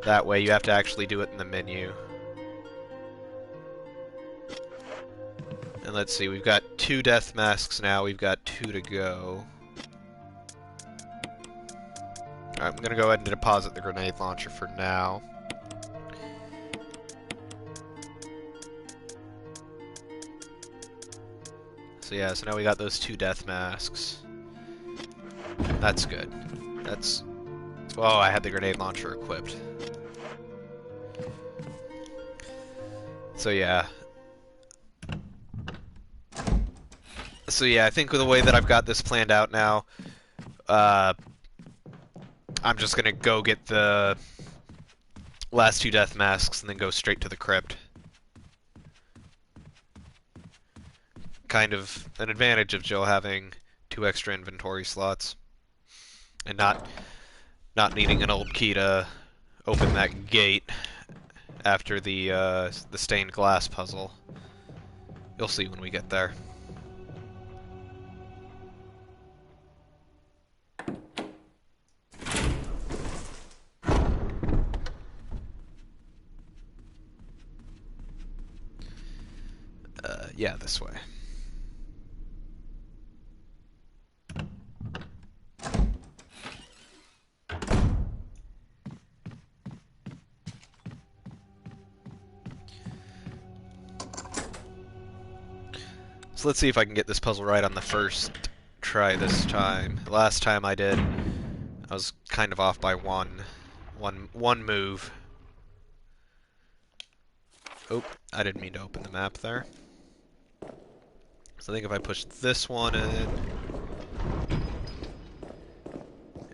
that way. You have to actually do it in the menu. And let's see, we've got 2 death masks now. We've got 2 to go. Alright, I'm gonna go ahead and deposit the grenade launcher for now. So yeah, so now we got those 2 death masks. That's good. That's... Oh, I had the grenade launcher equipped. So yeah. So yeah, I think with the way that I've got this planned out now, I'm just gonna go get the last 2 death masks and then go straight to the crypt. Kind of an advantage of Jill having 2 extra inventory slots. And not needing an old key to open that gate after the stained glass puzzle. You'll see when we get there. Yeah, this way. So let's see if I can get this puzzle right on the first try this time. Last time I did, I was kind of off by one move. Oh, I didn't mean to open the map there. So I think if I push this one in,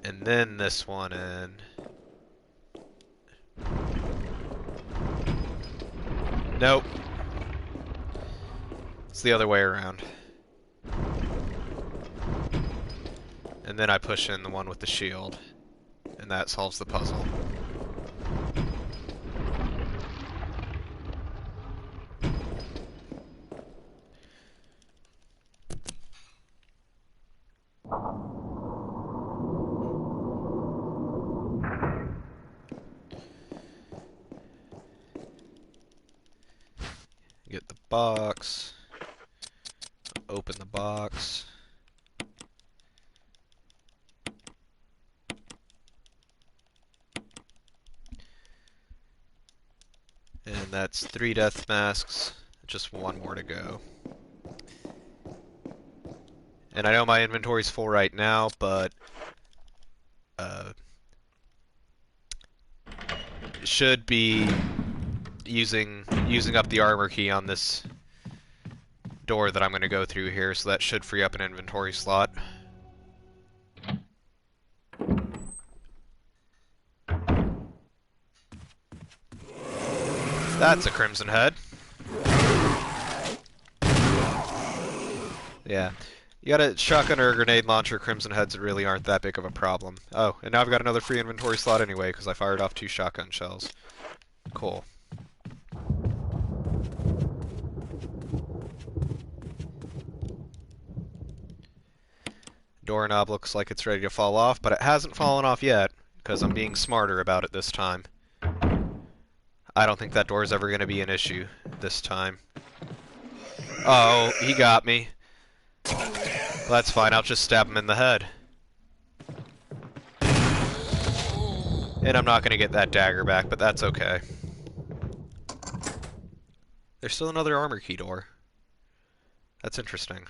and then this one in. Nope. It's the other way around. And then I push in the one with the shield. And that solves the puzzle. Get the box. Open the box. And that's 3 death masks. Just 1 more to go. And I know my inventory's full right now, but should be using up the armor key on this door that I'm going to go through here, so that should free up an inventory slot. That's a Crimson Head. Yeah. You got a shotgun or a grenade launcher, Crimson Heads really aren't that big of a problem. Oh, and now I've got another free inventory slot anyway, because I fired off 2 shotgun shells. Cool. Doorknob looks like it's ready to fall off, but it hasn't fallen off yet, because I'm being smarter about it this time. I don't think that door is ever going to be an issue this time. Oh, he got me. Well, that's fine, I'll just stab him in the head. And I'm not going to get that dagger back, but that's okay. There's still another armor key door. That's interesting.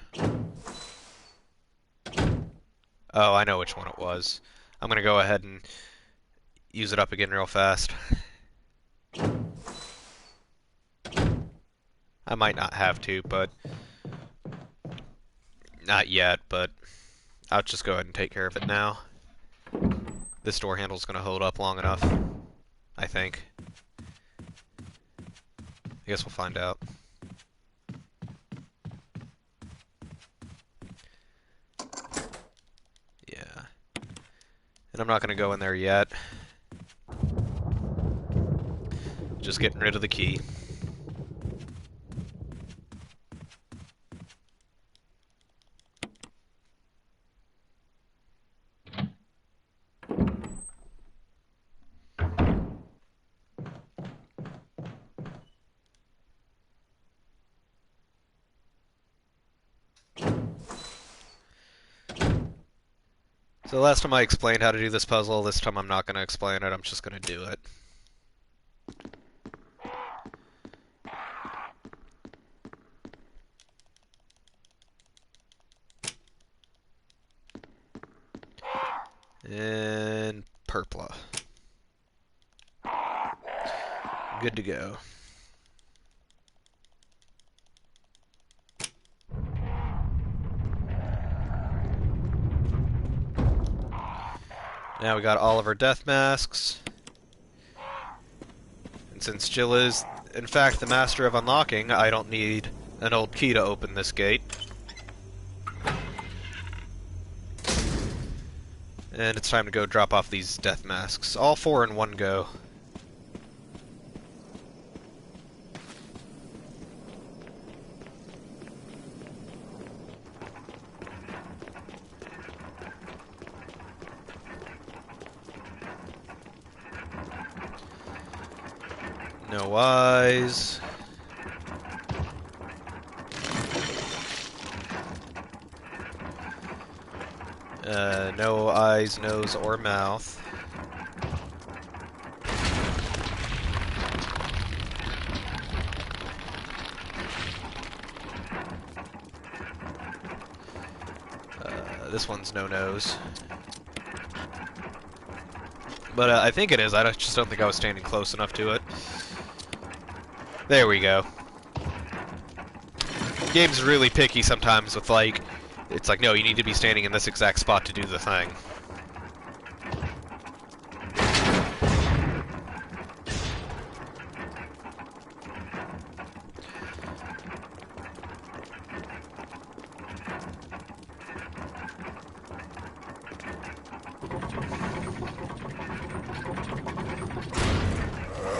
Oh, I know which one it was. I'm going to go ahead and use it up again real fast. I might not have to, but... Not yet, but I'll just go ahead and take care of it now. This door handle's going to hold up long enough, I think. I guess we'll find out. Yeah. And I'm not going to go in there yet. Just getting rid of the key. So last time I explained how to do this puzzle, this time I'm not going to explain it, I'm just going to do it. And purpla. Good to go. Now we got all of our death masks. And since Jill is, in fact, the master of unlocking, I don't need an old key to open this gate. And it's time to go drop off these death masks. All 4 in one go. No eyes. No eyes, nose, or mouth. This one's no nose. But I think it is. I just don't think I was standing close enough to it. There we go. Game's really picky sometimes with, like, it's like, no, you need to be standing in this exact spot to do the thing.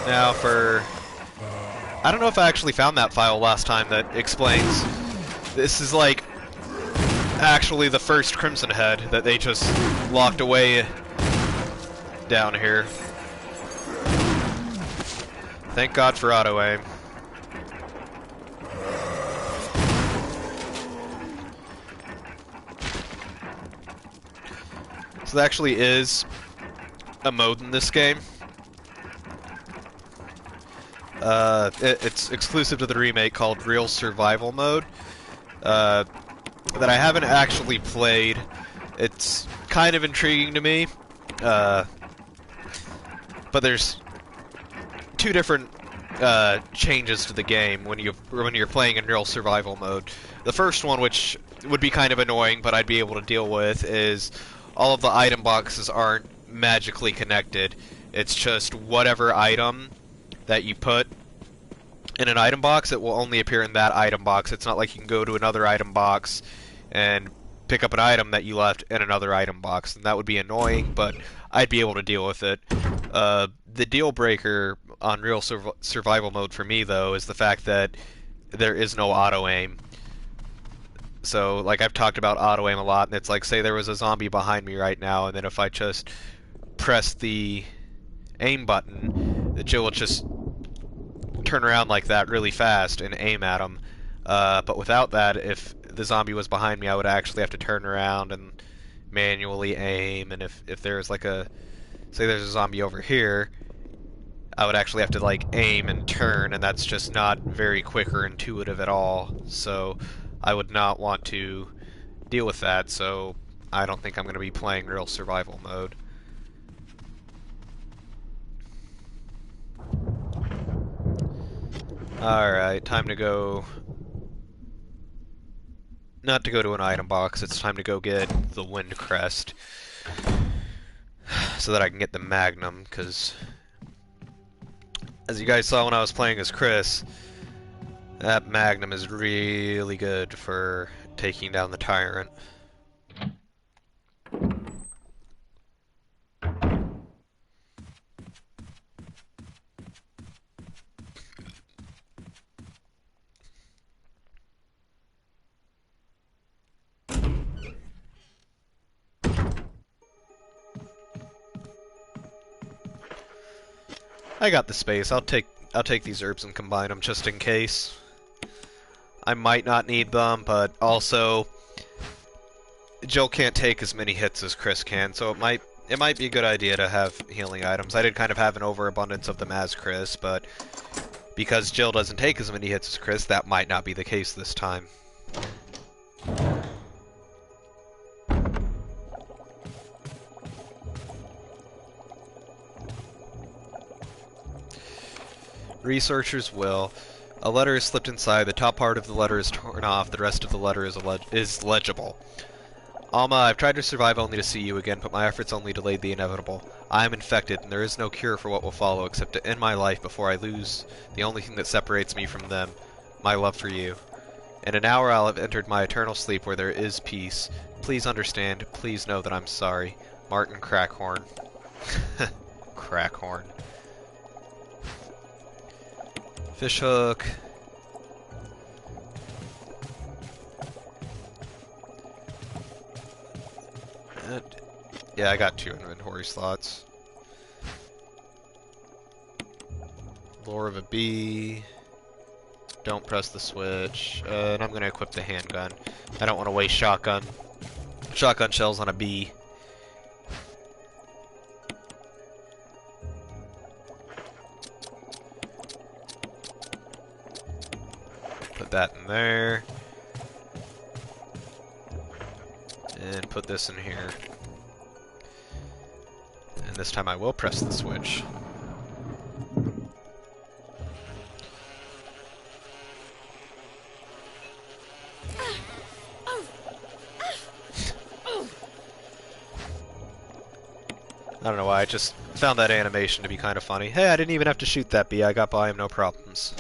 Now for... I don't know if I actually found that file last time that explains... This is like... actually the first Crimson Head that they just locked away down here. Thank God for auto-aim. So there actually is a mode in this game. It's exclusive to the remake called Real Survival Mode. That I haven't actually played. It's kind of intriguing to me. But there's two different changes to the game when you're playing in Real Survival Mode. The first one, which would be kind of annoying, but I'd be able to deal with, is all of the item boxes aren't magically connected. It's just whatever item that you put in an item box, it will only appear in that item box. It's not like you can go to another item box and pick up an item that you left in another item box, and that would be annoying, but I'd be able to deal with it. The deal breaker on Real Survival Mode for me, though, is the fact that there is no auto-aim. So, like, I've talked about auto-aim a lot, and it's like, say there was a zombie behind me right now, and then if I just press the aim button, the Jill will just turn around like that really fast and aim at him. But without that, if the zombie was behind me, I would actually have to turn around and manually aim, and if there's like a... say there's a zombie over here, I would actually have to, like, aim and turn, and that's just not very quick or intuitive at all. So I would not want to deal with that, so I don't think I'm going to be playing Real Survival Mode. Alright, time to go... not to go to an item box, it's time to go get the Wind Crest. So that I can get the Magnum, because... as you guys saw when I was playing as Chris, that Magnum is really good for taking down the Tyrant. I got the space. I'll take these herbs and combine them just in case. I might not need them, but also Jill can't take as many hits as Chris can, so it might be a good idea to have healing items. I did kind of have an overabundance of them as Chris, but because Jill doesn't take as many hits as Chris, that might not be the case this time. Researchers will. A letter is slipped inside. The top part of the letter is torn off. The rest of the letter is legible. Alma, I've tried to survive only to see you again, but my efforts only delayed the inevitable. I am infected, and there is no cure for what will follow except to end my life before I lose the only thing that separates me from them, my love for you. In an hour I'll have entered my eternal sleep where there is peace. Please understand. Please know that I'm sorry. Martin Crackhorn. Crackhorn. Fishhook. Yeah, I got 2 inventory slots. Lore of a Bee. Don't press the switch. And I'm gonna equip the handgun. I don't want to waste shotgun shells on a bee. Put that in there. And put this in here. And this time I will press the switch. I don't know why, I just found that animation to be kind of funny. Hey, I didn't even have to shoot that bee, I got by him, no problems.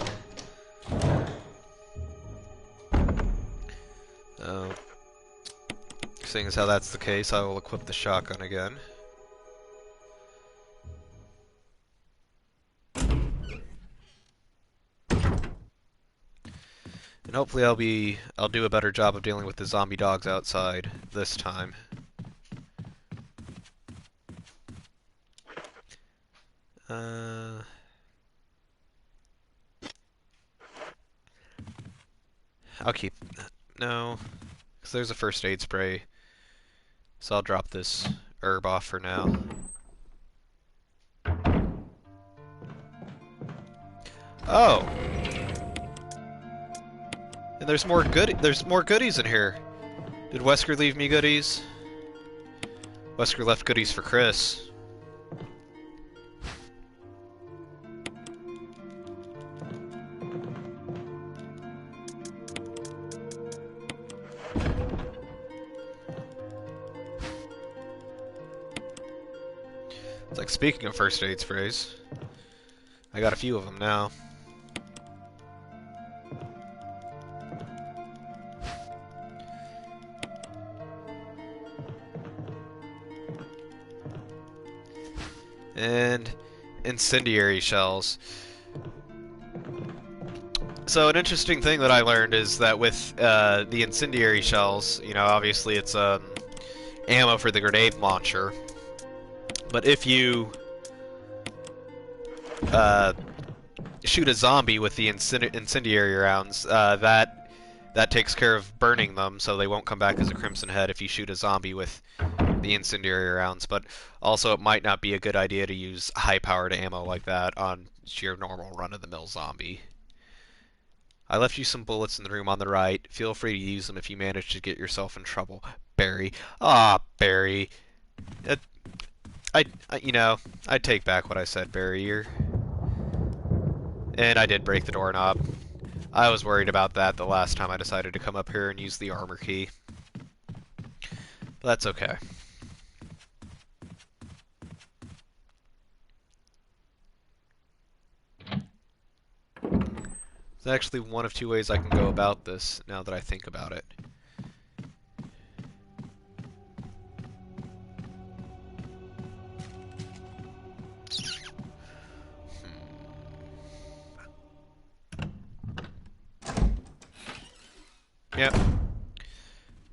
Seeing as how that's the case, I will equip the shotgun again. And hopefully I'll do a better job of dealing with the zombie dogs outside this time. I'll keep that. No, because there's a first aid spray. So I'll drop this herb off for now. Oh! And there's more goodies in here. Did Wesker leave me goodies? Wesker left goodies for Chris. It's like, speaking of first aid sprays, I got a few of them now. And incendiary shells. So an interesting thing that I learned is that with the incendiary shells, you know, obviously it's ammo for the grenade launcher. But if you shoot a zombie with the incendiary rounds, that takes care of burning them, so they won't come back as a Crimson Head if you shoot a zombie with the incendiary rounds. But also, it might not be a good idea to use high-powered ammo like that on your normal run-of-the-mill zombie. I left you some bullets in the room on the right. Feel free to use them if you manage to get yourself in trouble, Barry. Ah, Barry. You know, I take back what I said, Barry. And I did break the doorknob. I was worried about that the last time I decided to come up here and use the armor key. But that's okay. There's actually one of two ways I can go about this, now that I think about it. Yep.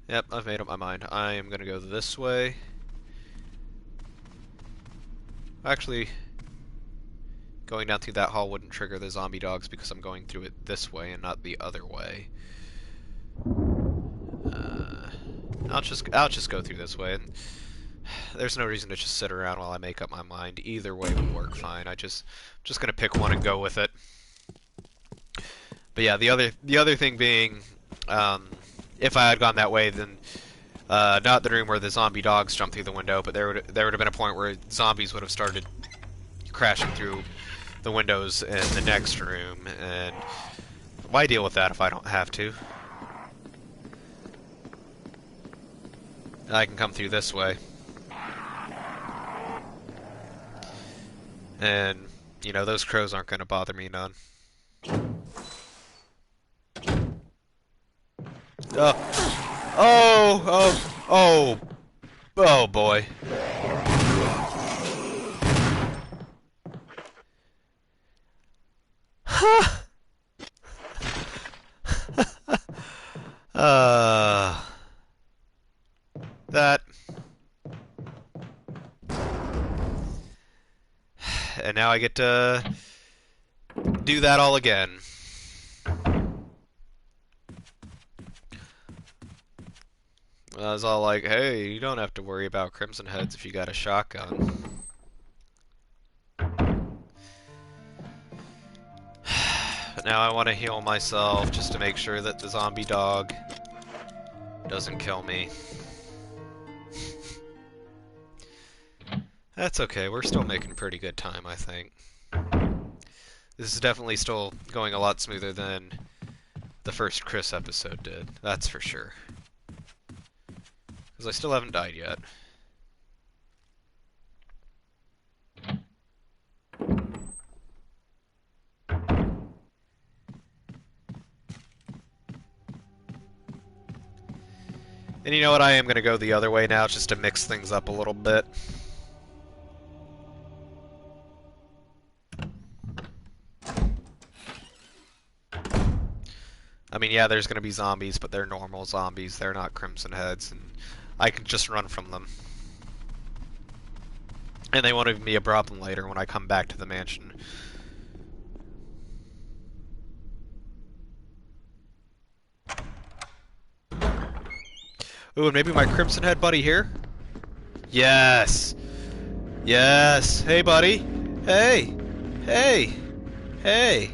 Yep, I've made up my mind. I am gonna go this way. Actually, going down through that hall wouldn't trigger the zombie dogs because I'm going through it this way and not the other way. I'll just go through this way. And there's no reason to just sit around while I make up my mind. Either way would work fine. Just gonna pick one and go with it. But yeah, the other thing being, if I had gone that way, then not the room where the zombie dogs jumped through the window, but there would have been a point where zombies would have started crashing through the windows in the next room, and why deal with that if I don't have to? I can come through this way. And, you know, those crows aren't going to bother me none. Oh boy. That. And now I get to do that all again. I was all like, hey, you don't have to worry about Crimson Heads if you got a shotgun. But now I want to heal myself just to make sure that the zombie dog doesn't kill me. That's okay, we're still making pretty good time, I think. This is definitely still going a lot smoother than the first Chris episode did, that's for sure. Because I still haven't died yet. And you know what, I am going to go the other way now just to mix things up a little bit. I mean, yeah, there's gonna be zombies, but they're normal zombies. They're not Crimson Heads, and I can just run from them. And they won't even be a problem later when I come back to the mansion. Ooh, and maybe my Crimson Head buddy here? Yes! Yes! Hey, buddy! Hey! Hey! Hey!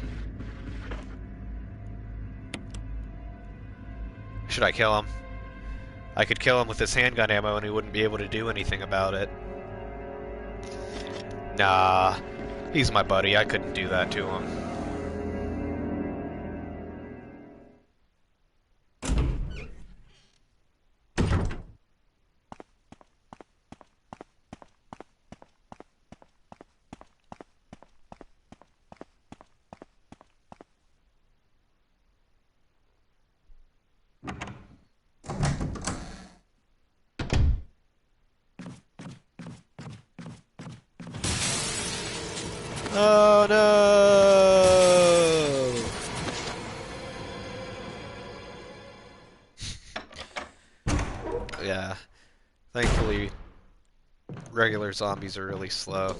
Should I kill him? I could kill him with this handgun ammo and he wouldn't be able to do anything about it. Nah, he's my buddy. I couldn't do that to him. Oh no! Yeah. Thankfully, regular zombies are really slow.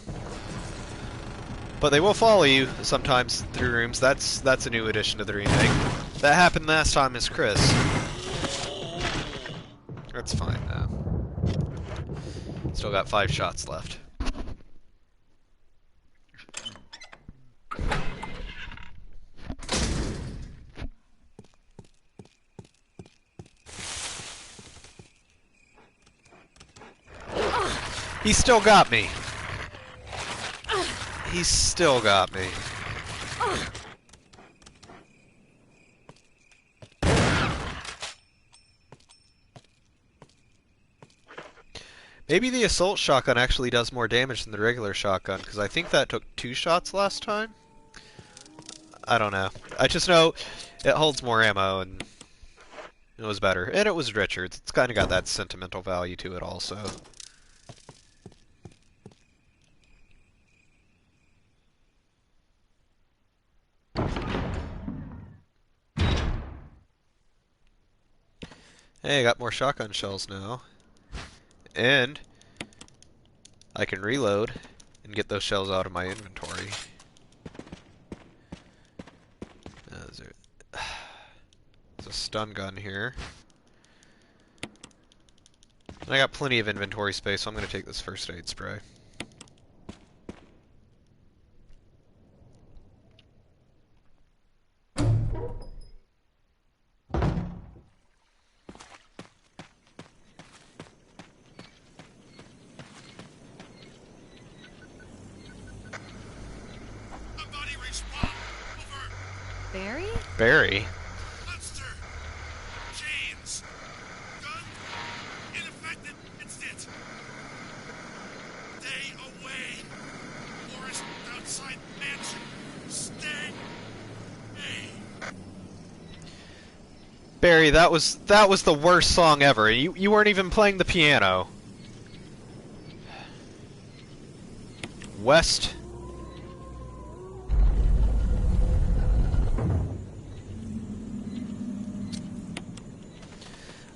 But they will follow you sometimes through rooms. That's a new addition to the remake. That happened last time as Chris. That's fine though. Still got 5 shots left. He still got me. He still got me. Maybe the assault shotgun actually does more damage than the regular shotgun, because I think that took 2 shots last time. I don't know. I just know it holds more ammo, and it was better. And it was richer. It's kind of got that sentimental value to it also. Hey, I got more shotgun shells now. And I can reload and get those shells out of my inventory. There's a stun gun here. And I got plenty of inventory space, so I'm going to take this first aid spray. Somebody respond. Over. Barry? Barry? Monster. Chains. Gun. Ineffective. Instant. Stay away. Forest outside mansion. Stay. Hey. Barry, that was the worst song ever. You weren't even playing the piano. West.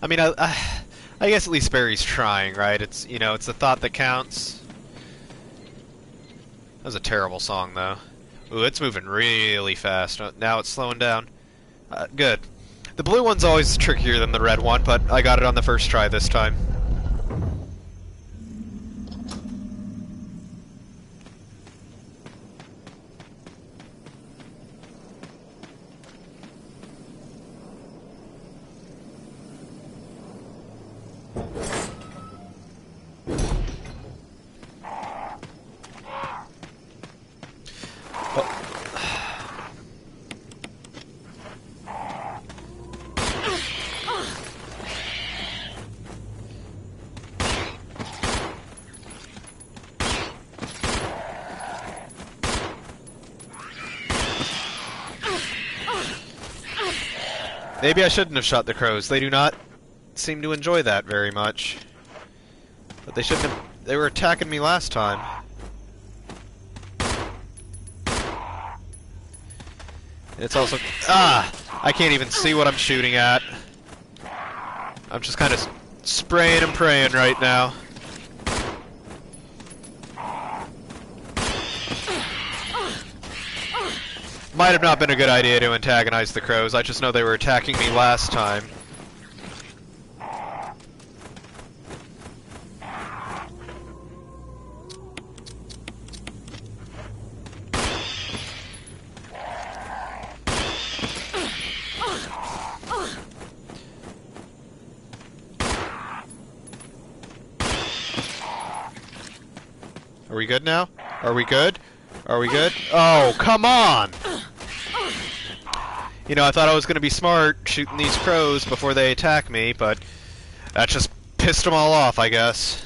I mean, I guess at least Barry's trying, right? It's, you know, it's the thought that counts. That was a terrible song, though. Ooh, it's moving really fast. Now it's slowing down. Good. The blue one's always trickier than the red one, but I got it on the first try this time. Maybe I shouldn't have shot the crows. They do not seem to enjoy that very much. But they shouldn't have... They were attacking me last time. It's also... Ah! I can't even see what I'm shooting at. I'm just kind of spraying and praying right now. Might have not been a good idea to antagonize the crows. I just know they were attacking me last time. Are we good now? Are we good? Are we good? Oh, come on! You know, I thought I was going to be smart shooting these crows before they attack me, but that just pissed them all off, I guess.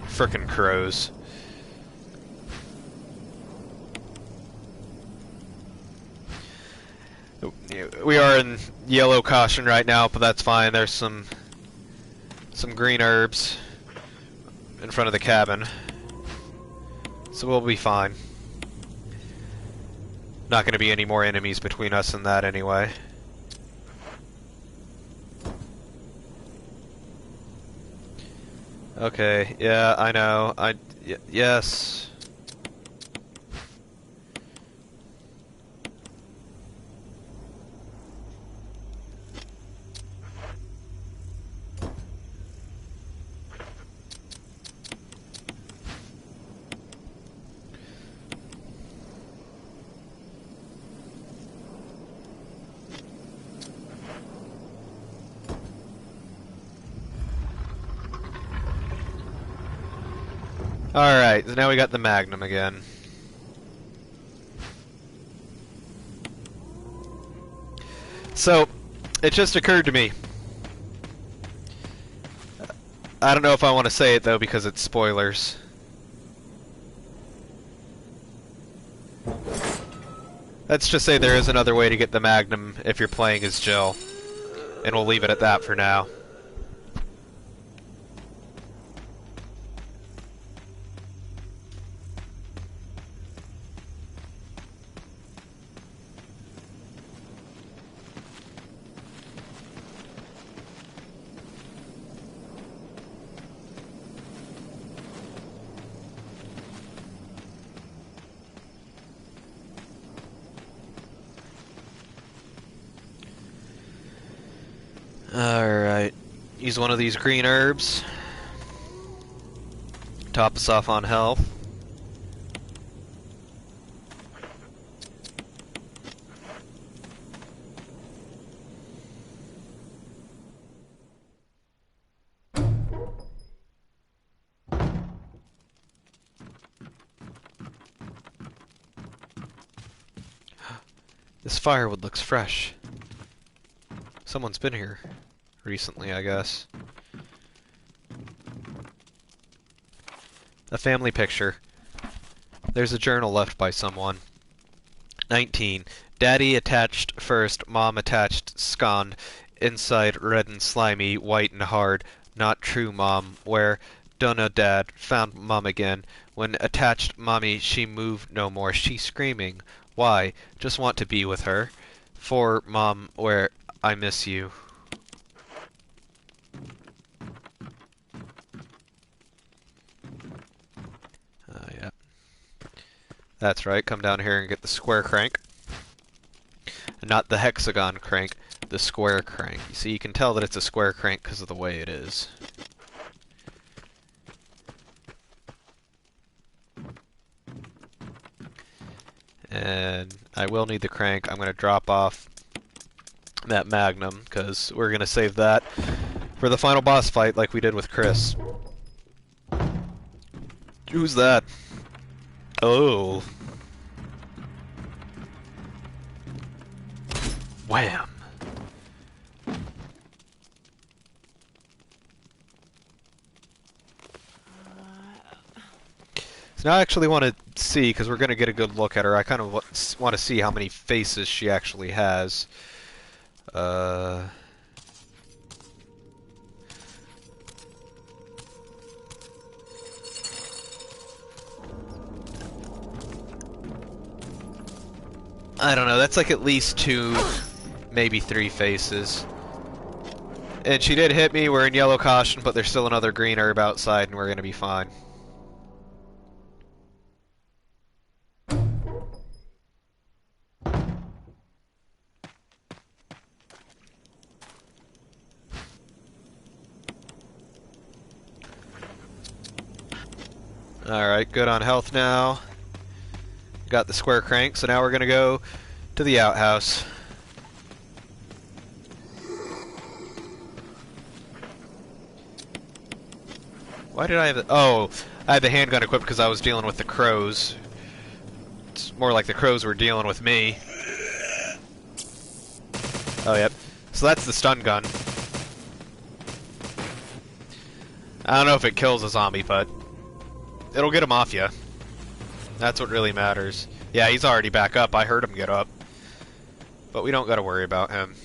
Frickin' crows. We are in yellow caution right now, but that's fine. There's some green herbs in front of the cabin, so we'll be fine. Not going to be any more enemies between us and that anyway. Okay, yeah, I know. Yes. Alright, so now we got the Magnum again. So, it just occurred to me. I don't know if I want to say it though because it's spoilers. Let's just say there is another way to get the Magnum if you're playing as Jill. And we'll leave it at that for now. Alright. Use one of these green herbs. Top us off on health. This firewood looks fresh. Someone's been here recently, I guess. A family picture. There's a journal left by someone. 19. Daddy attached first, Mom attached scond. Inside red and slimy, white and hard. Not true, Mom. Where? Dunno, Dad. Found Mom again. When attached Mommy, she moved no more. She screaming. Why? Just want to be with her. For, Mom, where? I miss you. Yeah. That's right, come down here and get the square crank. Not the hexagon crank, the square crank. You see, you can tell that it's a square crank because of the way it is. And I will need the crank. I'm going to drop off that Magnum, because we're going to save that for the final boss fight like we did with Chris. Who's that? Oh. Wham. So now I actually want to see, because we're going to get a good look at her, I kind of want to see how many faces she actually has. I don't know, that's like at least 2, maybe 3 faces. And she did hit me, we're in yellow caution, but there's still another green herb outside and we're gonna be fine. Alright, good on health now. Got the square crank, so now we're gonna go to the outhouse. Why did I have the... Oh, I had the handgun equipped because I was dealing with the crows. It's more like the crows were dealing with me. Oh, yep. So that's the stun gun. I don't know if it kills a zombie, but it'll get him off you. That's what really matters. Yeah, he's already back up. I heard him get up. But we don't gotta worry about him.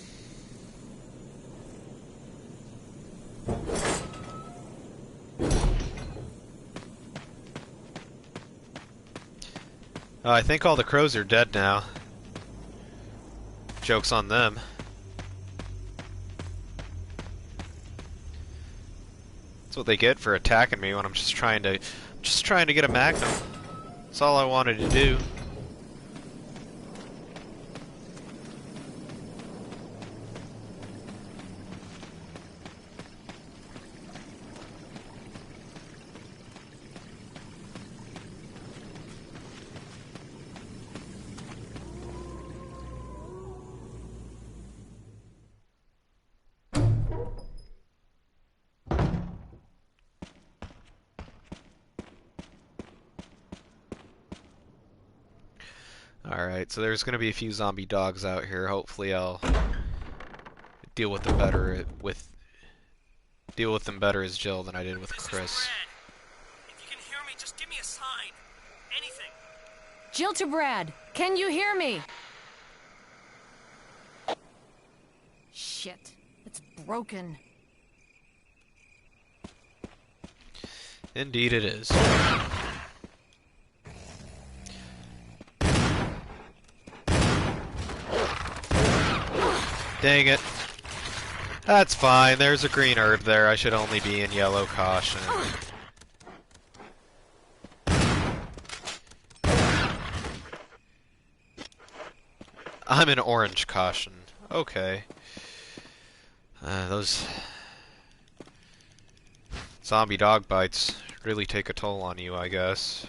I think all the crows are dead now. Joke's on them. That's what they get for attacking me when I'm just trying to get a magnum. That's all I wanted to do. Alright, so there's gonna be a few zombie dogs out here. Hopefully I'll deal with them better as Jill than I did with Chris. If you can hear me, just give me a sign. Anything. Jill to Brad, can you hear me? Shit, it's broken. Indeed it is. Dang it. That's fine, there's a green herb there. I should only be in yellow caution. I'm in orange caution. Okay. Those zombie dog bites really take a toll on you, I guess.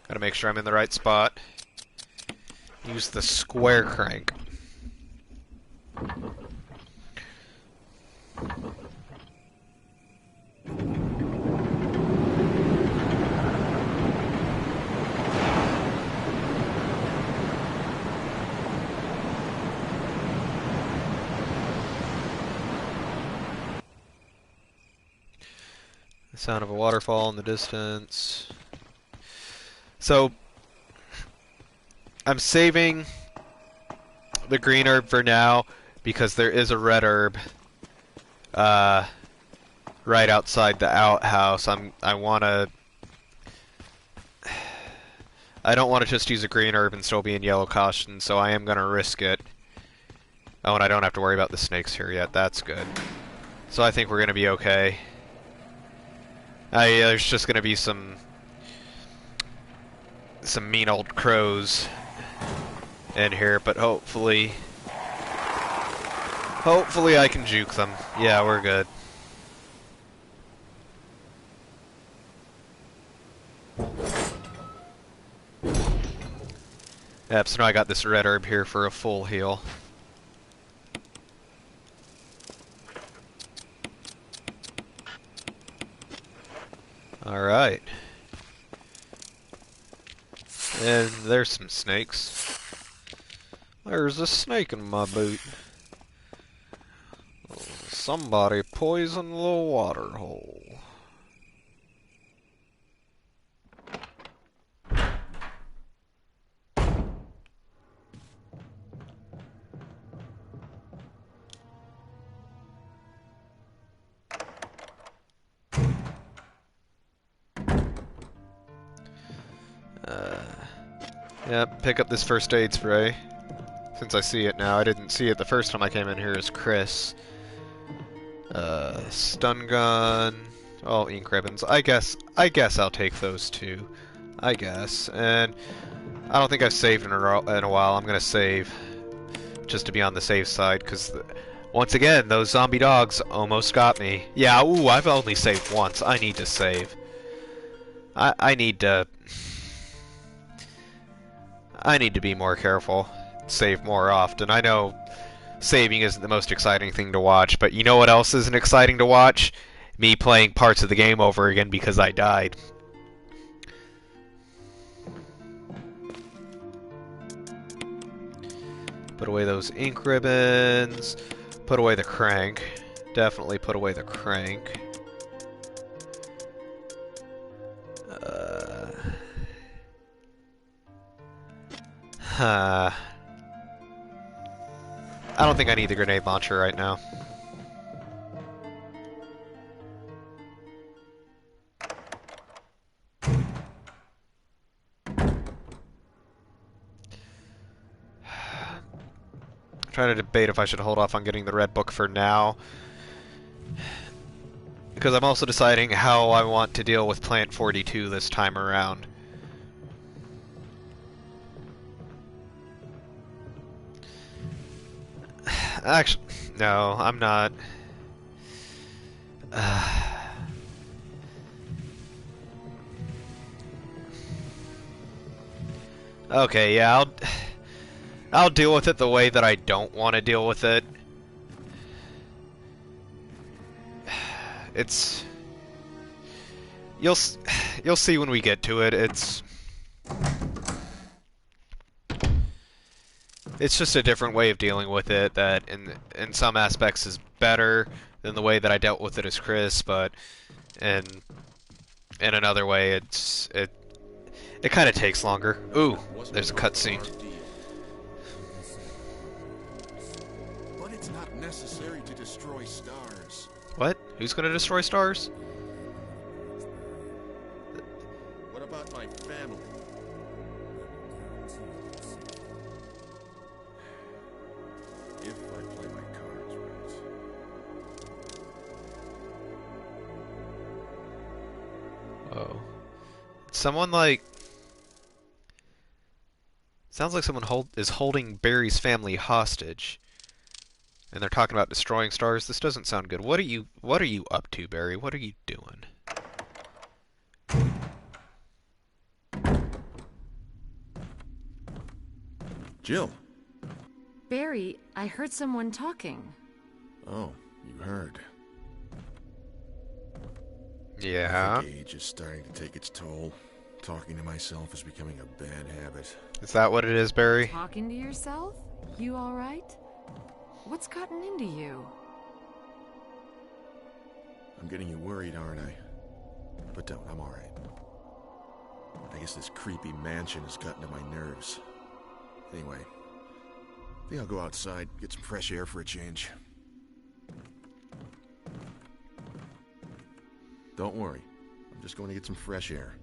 Gotta make sure I'm in the right spot. Use the square crank. The sound of a waterfall in the distance. So, I'm saving the green herb for now because there is a red herb right outside the outhouse. I don't want to just use a green herb and still be in yellow caution, so I am going to risk it. Oh, and I don't have to worry about the snakes here yet. That's good. So I think we're going to be okay. There's just going to be some mean old crows in here, but hopefully I can juke them. Yeah, we're good. Yep, so now I got this red herb here for a full heal. Alright. And there's some snakes. There's a snake in my boot. Somebody poisoned the water hole. Yep, pick up this first aid spray. Since I see it now, I didn't see it the first time I came in here as Chris. Stun gun. Oh, ink ribbons. I guess I'll take those too. I guess. And I don't think I've saved in a while. I'm gonna save just to be on the safe side, because once again, those zombie dogs almost got me. Yeah, ooh, I've only saved once. I need to save. I need to... I need to be more careful. Save more often. I know saving isn't the most exciting thing to watch, but you know what else isn't exciting to watch? Me playing parts of the game over again because I died. Put away those ink ribbons. Put away the crank. Definitely put away the crank. I don't think I need the grenade launcher right now. I'm trying to debate if I should hold off on getting the red book for now, because I'm also deciding how I want to deal with Plant 42 this time around. Actually, no, I'm not. Okay, yeah, I'll deal with it the way that I don't want to deal with it. It's you'll see when we get to it. It's just a different way of dealing with it that in some aspects is better than the way that I dealt with it as Chris, but in another way it kind of takes longer. Ooh, there's a cutscene. But it's not necessary to destroy stars. What? Who's gonna destroy stars? What about my family? If I play my cards right. Whoa. Someone like... Sounds like someone is holding Barry's family hostage. And they're talking about destroying stars. This doesn't sound good. What are you up to, Barry? What are you doing? Jill. Barry, I heard someone talking. Oh, you heard. Yeah. I think age is starting to take its toll. Talking to myself is becoming a bad habit. Is that what it is, Barry? Talking to yourself? You alright? What's gotten into you? I'm getting you worried, aren't I? But don't, I'm alright. I guess this creepy mansion has gotten to my nerves. Anyway, I think I'll go outside, get some fresh air for a change. Don't worry, I'm just going to get some fresh air.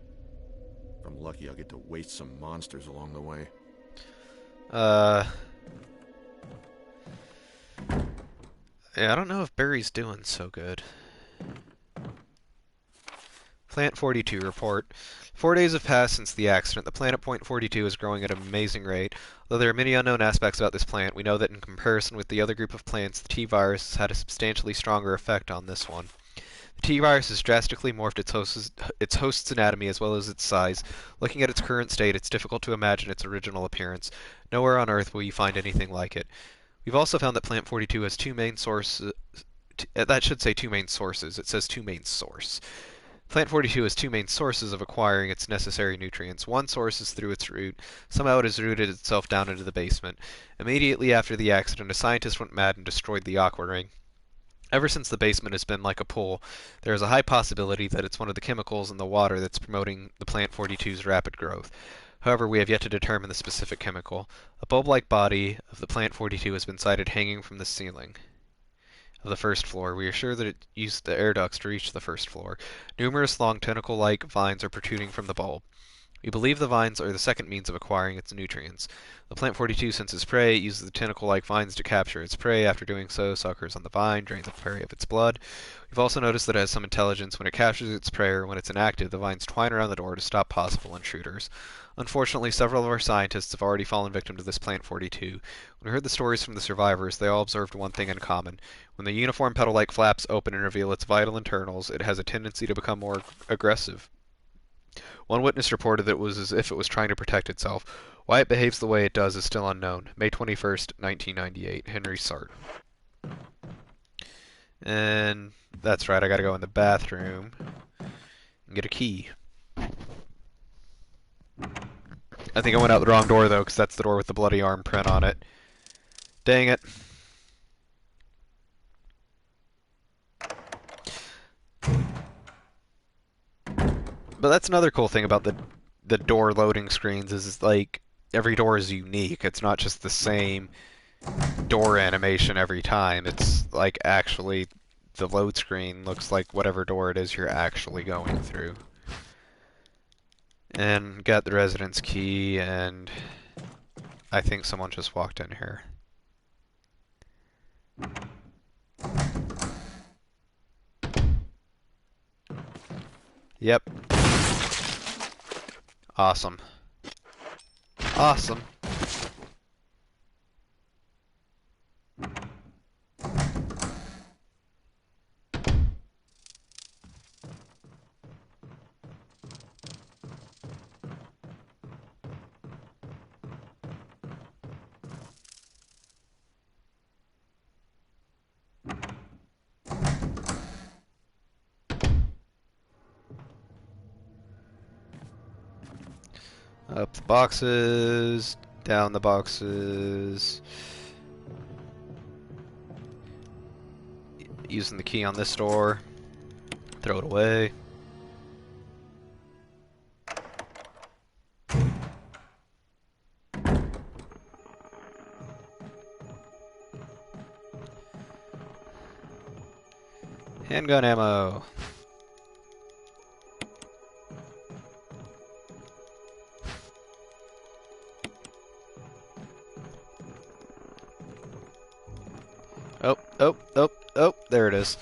If I'm lucky, I'll get to waste some monsters along the way. Yeah, I don't know if Barry's doing so good. Plant 42 report. 4 days have passed since the accident. The planet Point 42 is growing at an amazing rate. Although there are many unknown aspects about this plant, we know that in comparison with the other group of plants, the T-virus has had a substantially stronger effect on this one. The T-virus has drastically morphed its host's anatomy as well as its size. Looking at its current state, it's difficult to imagine its original appearance. Nowhere on Earth will you find anything like it. We've also found that Plant 42 has two main sources. That should say two main sources. It says two main source. Plant 42 has two main sources of acquiring its necessary nutrients. One source is through its root. Somehow it has rooted itself down into the basement. Immediately after the accident, a scientist went mad and destroyed the aqua ring. Ever since the basement has been like a pool, there is a high possibility that it's one of the chemicals in the water that's promoting the Plant 42's rapid growth. However, we have yet to determine the specific chemical. A bulb-like body of the Plant 42 has been sighted hanging from the ceiling of the first floor. We are sure that it used the air ducts to reach the first floor. Numerous long tentacle-like vines are protruding from the bulb. We believe the vines are the second means of acquiring its nutrients. The plant 42 senses prey, it uses the tentacle-like vines to capture its prey. After doing so, suckers on the vine, drains the prey of its blood. We've also noticed that it has some intelligence. When it captures its prey or when it's inactive, the vines twine around the door to stop possible intruders. Unfortunately, several of our scientists have already fallen victim to this plant 42. When we heard the stories from the survivors, they all observed one thing in common. When the uniform petal-like flaps open and reveal its vital internals, it has a tendency to become more aggressive. One witness reported that it was as if it was trying to protect itself. Why it behaves the way it does is still unknown. May 21st, 1998. Henry Sart. And that's right, I gotta go in the bathroom and get a key. I think I went out the wrong door, though, because that's the door with the bloody arm print on it. Dang it. But that's another cool thing about the door loading screens is like every door is unique. It's not just the same door animation every time. It's like actually the load screen looks like whatever door it is you're actually going through. And got the residence key, and I think someone just walked in here. Yep. Awesome. Awesome. Up the boxes, down the boxes. Using the key on this door. Throw it away. Handgun ammo. Oh, there it is.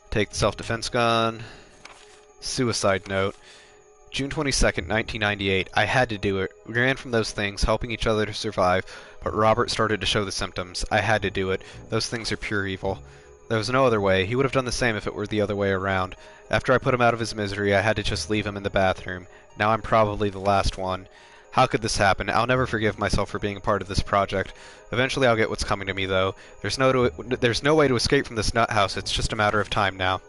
Take the self-defense gun. Suicide note. June 22nd, 1998. I had to do it. We ran from those things, helping each other to survive, but Robert started to show the symptoms. I had to do it. Those things are pure evil. There was no other way. He would have done the same if it were the other way around. After I put him out of his misery, I had to just leave him in the bathroom. Now I'm probably the last one. How could this happen? I'll never forgive myself for being a part of this project. Eventually I'll get what's coming to me, though. There's no way to escape from this nut house. It's just a matter of time now.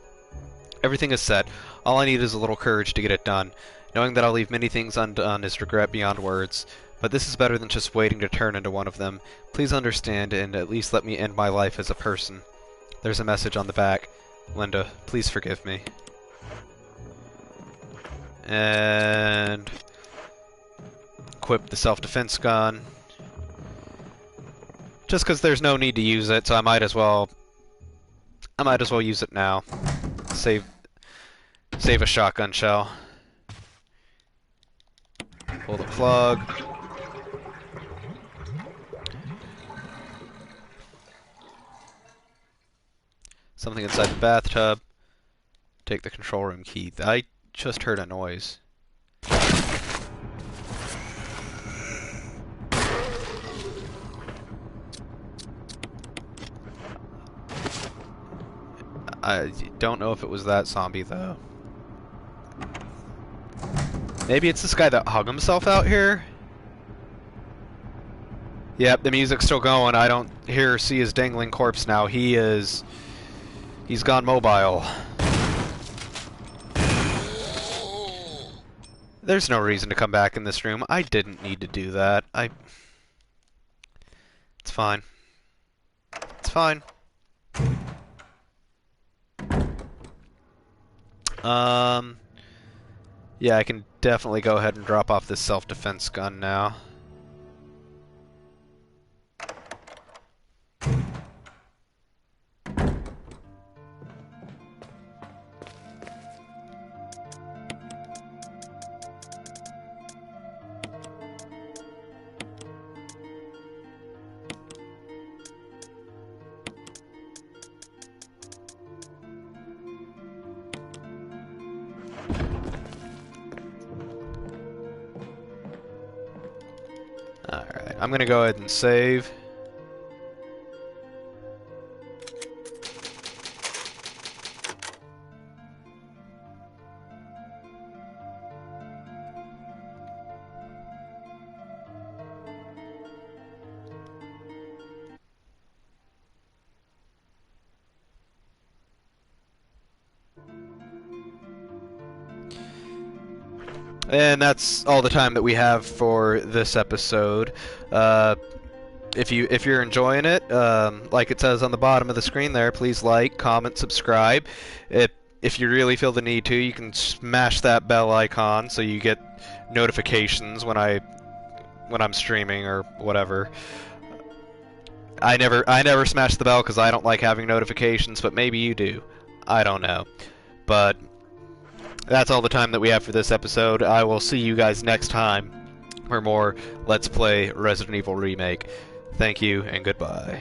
Everything is set. All I need is a little courage to get it done. Knowing that I'll leave many things undone is regret beyond words. But this is better than just waiting to turn into one of them. Please understand and at least let me end my life as a person. There's a message on the back. Linda, please forgive me. And equip the self-defense gun. Just because there's no need to use it, so I might as well use it now. Save a shotgun shell. Pull the plug. Something inside the bathtub. Take the control room key. I just heard a noise. I don't know if it was that zombie, though. Maybe it's this guy that hung himself out here? Yep, the music's still going. I don't hear or see his dangling corpse now. He's gone mobile. There's no reason to come back in this room. I didn't need to do that. It's fine. It's fine. Yeah, I can definitely go ahead and drop off this self-defense gun now. Alright, I'm gonna go ahead and save. And that's all the time that we have for this episode. If you're enjoying it, like it says on the bottom of the screen there, please like, comment, subscribe. If you really feel the need to, you can smash that bell icon so you get notifications when I'm streaming or whatever. I never smash the bell because I don't like having notifications, but maybe you do. I don't know. But that's all the time that we have for this episode. I will see you guys next time for more Let's Play Resident Evil Remake. Thank you, and goodbye.